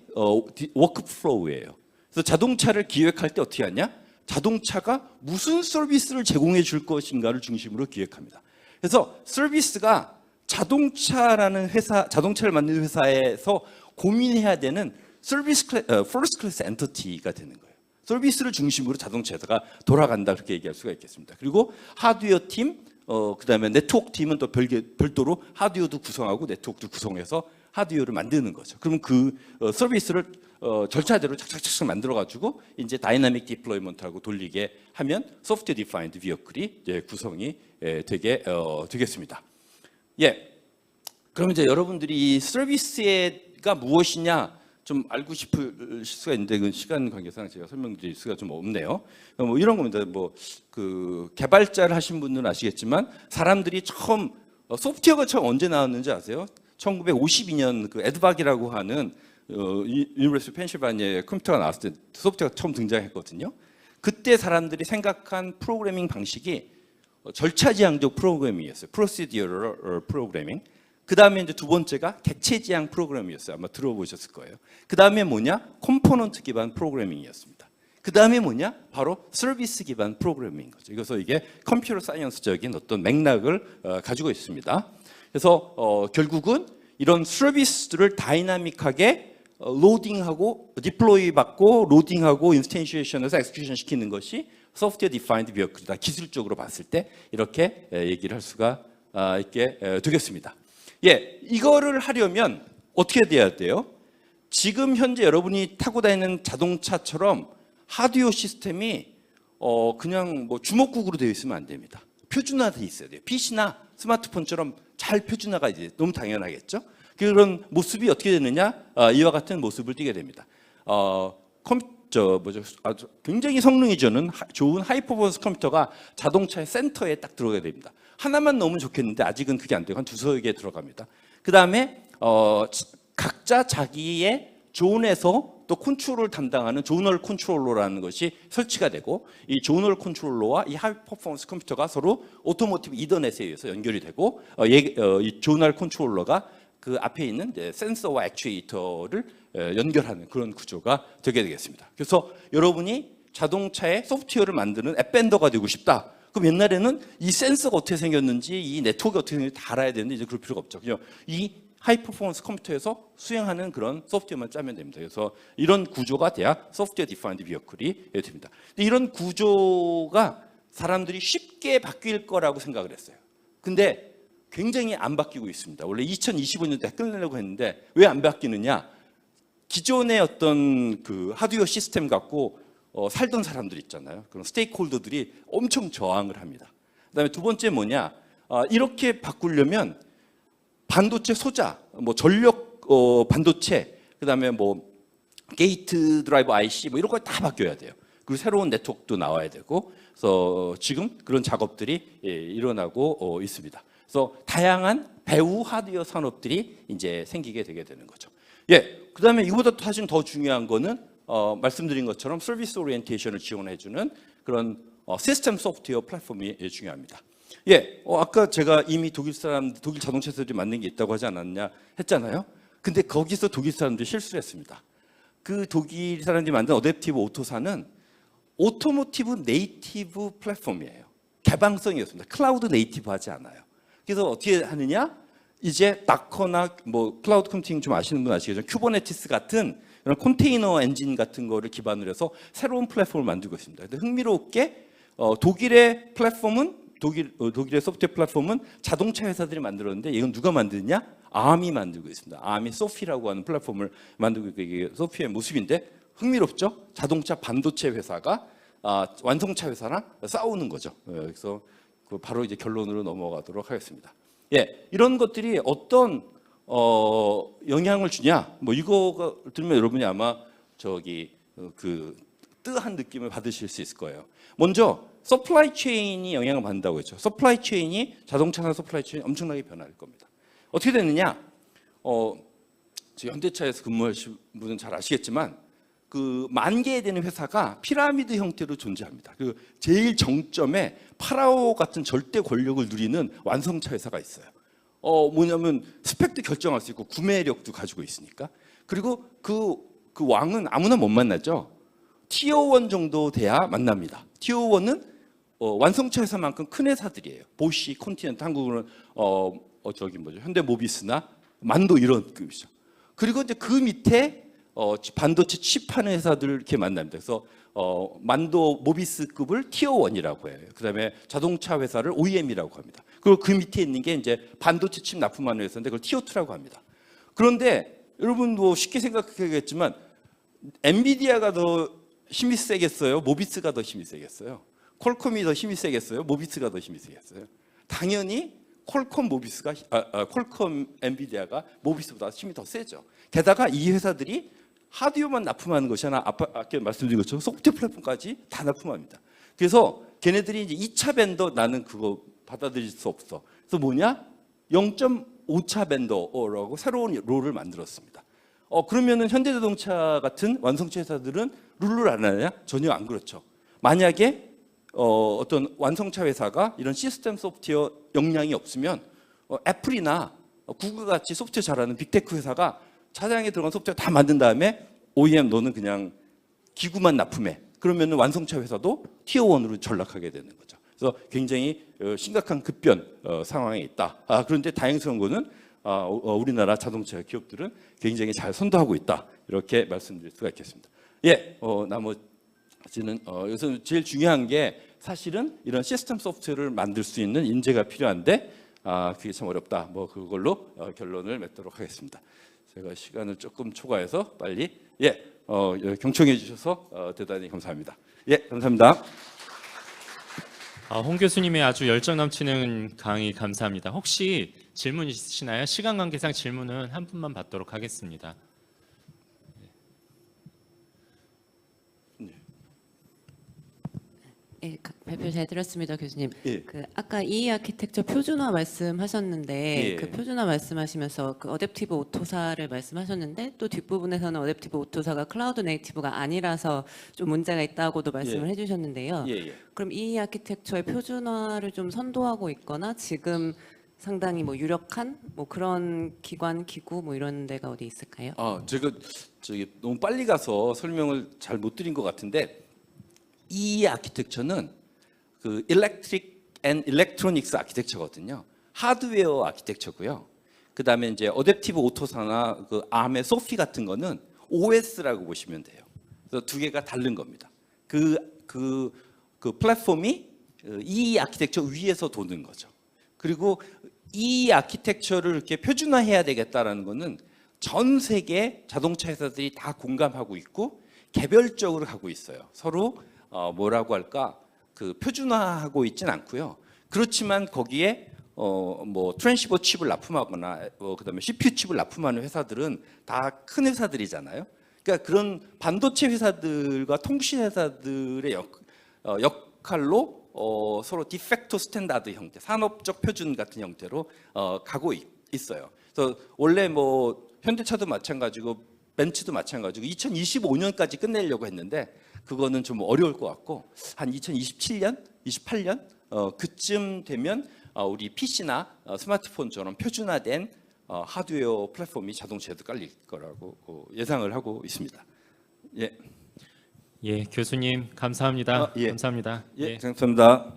워크플로우예요. 그래서 자동차를 기획할 때 어떻게 하냐? 자동차가 무슨 서비스를 제공해 줄 것인가를 중심으로 기획합니다. 그래서 서비스가 자동차라는 회사, 자동차를 만드는 회사에서 고민해야 되는 서비스 퍼스트 클래스 엔티티가 되는 거예요. 서비스를 중심으로 자동차 회사가 돌아간다 그렇게 얘기할 수가 있겠습니다. 그리고 하드웨어 팀, 그다음에 네트워크 팀은 또 별도로 하드웨어도 구성하고 네트워크도 구성해서 하드웨어를 만드는 거죠. 그러면 그 서비스를 절차대로 착착착착 만들어가지고 이제 다이나믹 디플로이먼트하고 돌리게 하면 소프트웨어 디파인드 비어클이 구성이 되겠습니다. 예, 그럼 이제 여러분들이 이 서비스가 무엇이냐 좀 알고 싶을 수가 있는데 그 시간 관계상 제가 설명드릴 수가 좀 없네요. 뭐 이런 겁니다. 뭐 그 개발자를 하신 분들은 아시겠지만 사람들이 처음 소프트웨어가 처음 언제 나왔는지 아세요? 1952년 그 에드박이라고 하는 유니버시티 펜실바니아에 컴퓨터가 나왔을 때 소프트웨어가 처음 등장했거든요. 그때 사람들이 생각한 프로그래밍 방식이 절차지향적 프로그래밍이었어요. 프로시디어럴 프로그래밍. 그 다음에 이제 두 번째가 객체지향 프로그래밍이었어요. 아마 들어보셨을 거예요. 그 다음에 뭐냐? 컴포넌트 기반 프로그래밍이었습니다. 그 다음에 뭐냐? 바로 서비스 기반 프로그래밍인 거죠. 그래서 이게 컴퓨터 사이언스적인 어떤 맥락을 가지고 있습니다. 그래서 결국은 이런 서비스들을 다이나믹하게 로딩하고 디플로이 받고 로딩하고 인스텐시에이션에서 엑스큐션 시키는 것이 소프트웨어 디파인드 비어클이다. 기술적으로 봤을 때 이렇게 얘기를 할 수가 있게 되겠습니다. 예, 이거를 하려면 어떻게 돼야 돼요? 지금 현재 여러분이 타고 다니는 자동차처럼 하드웨어 시스템이 그냥 뭐 주먹국으로 되어 있으면 안 됩니다. 표준화돼 있어야 돼요. PC나 스마트폰처럼 잘 표준화가 이제 너무 당연하겠죠. 그런 모습이 어떻게 되느냐? 이와 같은 모습을 띠게 됩니다. 굉장히 성능이 좋은 하이퍼포먼스 컴퓨터가 자동차의 센터에 딱 들어가야 됩니다. 하나만 넣으면 좋겠는데 아직은 그게 안 되고 한 두세 개 들어갑니다. 그 다음에 각자 자기의 존에서 또 컨트롤을 담당하는 조널 컨트롤러라는 것이 설치가 되고 이 조널 컨트롤러와 이 하이퍼포먼스 컴퓨터가 서로 오토모티브 이더넷에 의해서 연결이 되고 이 조널 컨트롤러가 그 앞에 있는 센서와 액추에이터를 연결하는 그런 구조가 되게 되겠습니다. 그래서 여러분이 자동차의 소프트웨어를 만드는 앱밴더가 되고 싶다. 그럼 옛날에는 이 센서가 어떻게 생겼는지 이 네트워크가 어떻게 생겼는지 다 알아야 되는데 이제 그럴 필요가 없죠. 그냥 이 하이퍼포먼스 컴퓨터에서 수행하는 그런 소프트웨어만 짜면 됩니다. 그래서 이런 구조가 돼야 소프트웨어 디파인드 비어클이 됩니다. 근데 이런 구조가 사람들이 쉽게 바뀔 거라고 생각을 했어요. 근데 굉장히 안 바뀌고 있습니다. 원래 2025년도에 끝내려고 했는데 왜 안 바뀌느냐? 기존의 어떤 그 하드웨어 시스템 갖고 살던 사람들 있잖아요. 그런 스테이크홀더들이 엄청 저항을 합니다. 그다음에 두 번째 뭐냐? 이렇게 바꾸려면 반도체 소자, 뭐 전력 반도체, 그다음에 뭐 게이트 드라이브 IC 뭐 이런 거 다 바뀌어야 돼요. 그리고 새로운 네트워크도 나와야 되고, 그래서 지금 그런 작업들이 일어나고 있습니다. 그래서 다양한 배후 하드웨어 산업들이 이제 생기게 되게 되는 거죠. 예, 그다음에 이거보다 사실 더 중요한 거는 말씀드린 것처럼 서비스 오리엔테이션을 지원해주는 그런 시스템 소프트웨어 플랫폼이 중요합니다. 예, 아까 제가 이미 독일 자동차 회사들이 만든 게 있다고 하지 않았냐 했잖아요. 근데 거기서 독일 사람들이 실수를 했습니다. 그 독일 사람들이 만든 어댑티브 오토사는 오토모티브 네이티브 플랫폼이에요. 개방성이었습니다. 클라우드 네이티브 하지 않아요. 그래서 어떻게 하느냐? 이제 다커나 뭐 클라우드 컴퓨팅 좀 아시는 분 아시겠죠? 쿠버네티스 같은 이런 컨테이너 엔진 같은 거를 기반으로 해서 새로운 플랫폼을 만들고 있습니다. 근데 흥미롭게 독일의 플랫폼은 독일의 소프트웨어 플랫폼은 자동차 회사들이 만들었는데 이건 누가 만드냐? 암이 만들고 있습니다. 암이 소피라고 하는 플랫폼을 만들고 있고 이게 소피의 모습인데 흥미롭죠? 자동차 반도체 회사가 완성차 회사랑 싸우는 거죠. 그래서 바로 이제 결론으로 넘어가도록 하겠습니다. 예, 이런 것들이 어떤 영향을 주냐? 뭐 이거 들으면 여러분이 아마 그 뜨한 느낌을 받으실 수 있을 거예요. 먼저 서플라이 체인이 영향을 받는다고 했죠. 서플라이 체인이 자동차나 서플라이 체인이 엄청나게 변할 겁니다. 어떻게 되느냐? 현대차에서 근무하신 분은 잘 아시겠지만 그 10,000개 되는 회사가 피라미드 형태로 존재합니다. 그 제일 정점에 파라오 같은 절대 권력을 누리는 완성차 회사가 있어요. 뭐냐면 스펙도 결정할 수 있고 구매력도 가지고 있으니까. 그리고 그 왕은 아무나 못 만나죠. 티어 1 정도 돼야 만납니다. 티어 1은 완성차 회사만큼 큰 회사들이에요. 보쉬, 콘티넨트, 한국으로는 저기 뭐죠? 현대모비스나 만도 이런 급이죠. 그리고 이제 그 밑에 반도체 칩하는 회사들 이렇게 만납니다. 그래서 만도 모비스급을 티어 1이라고 해요. 그다음에 자동차 회사를 OEM이라고 합니다. 그리고 그 밑에 있는 게 이제 반도체 칩 납품하는 회사인데 그걸 티어 2라고 합니다. 그런데 여러분 뭐 쉽게 생각하겠지만 엔비디아가 더 힘이 세겠어요? 모비스가 더 힘이 세겠어요? 퀄컴이 더 힘이 세겠어요? 모비스가 더 힘이 세겠어요? 당연히 퀄컴 모비스가 퀄컴 엔비디아가 모비스보다 힘이 더 세죠. 게다가 이 회사들이 하드웨어만 납품하는 것이 아니라 아까 말씀드린 것처럼 소프트웨어 플랫폼까지 다 납품합니다. 그래서 걔네들이 이제 2차 벤더 나는 그거 받아들일 수 없어. 그래서 뭐냐? 0.5차 벤더라고 새로운 롤을 만들었습니다. 그러면은 현대자동차 같은 완성차 회사들은 룰을 안 하느냐? 전혀 안 그렇죠. 만약에 어떤 완성차 회사가 이런 시스템 소프트웨어 역량이 없으면 애플이나 구글 같이 소프트웨어 잘하는 빅테크 회사가 차량에 들어간 소프트웨어 다 만든 다음에 OEM 너는 그냥 기구만 납품해. 그러면 완성차 회사도 티어 1으로 전락하게 되는 거죠. 그래서 굉장히 심각한 급변 상황에 있다. 그런데 다행스러운 거는 우리나라 자동차 기업들은 굉장히 잘 선도하고 있다. 이렇게 말씀드릴 수가 있겠습니다. 예, 나머지는 여기서 제일 중요한 게 사실은 이런 시스템 소프트웨어를 만들 수 있는 인재가 필요한데 그게 참 어렵다. 뭐 그걸로 결론을 맺도록 하겠습니다. 제가 시간을 조금 초과해서 빨리 경청해 주셔서 대단히 감사합니다. 예, 감사합니다.
홍 교수님의 아주 열정 넘치는 강의 감사합니다. 혹시 질문 있으시나요? 시간 관계상 질문은 한 분만 받도록 하겠습니다.
예, 발표 잘 들었습니다, 교수님.
예.
아까 EE 아키텍처 표준화 말씀하셨는데
예.
그 표준화 말씀하시면서 그 어댑티브 오토사를 말씀하셨는데 또 뒷부분에서는 어댑티브 오토사가 클라우드 네이티브가 아니라서 좀 문제가 있다고도 말씀을 해주셨는데요. 그럼 EE 아키텍처의 표준화를 좀 선도하고 있거나 지금 상당히 뭐 유력한 뭐 그런 기관, 기구 뭐 이런 데가 어디 있을까요?
제가 너무 빨리 가서 설명을 잘 못 드린 것 같은데 이 아키텍처는 그 Electric and Electronics 아키텍처거든요. 하드웨어 아키텍처고요. 그다음에 이제 어댑티브 오토사나 그 ARM의 소피 같은 거는 OS라고 보시면 돼요. 그래서 두 개가 다른 겁니다. 그 플랫폼이 이 아키텍처 위에서 도는 거죠. 그리고 이 아키텍처를 이렇게 표준화해야 되겠다라는 거는 전 세계 자동차 회사들이 다 공감하고 있고 개별적으로 하고 있어요. 서로 뭐라고 할까? 그 표준화하고 있진 않고요. 그렇지만 거기에 뭐 트랜시버 칩을 납품하거나 그다음에 CPU 칩을 납품하는 회사들은 다 큰 회사들이잖아요. 그러니까 그런 반도체 회사들과 통신 회사들의 역할로 서로 디팩토 스탠다드 형태, 산업적 표준 같은 형태로 가고 있어요. 그래서 원래 뭐 현대차도 마찬가지고 벤츠도 마찬가지고 2025년까지 끝내려고 했는데 그거는 좀 어려울 것 같고 한 2027년, 28년 그쯤 되면 우리 PC나 스마트폰처럼 표준화된 하드웨어 플랫폼이 자동차에도 깔릴 거라고 예상을 하고 있습니다. 예.
예, 교수님 감사합니다.
예.
감사합니다.
예, 감사합니다.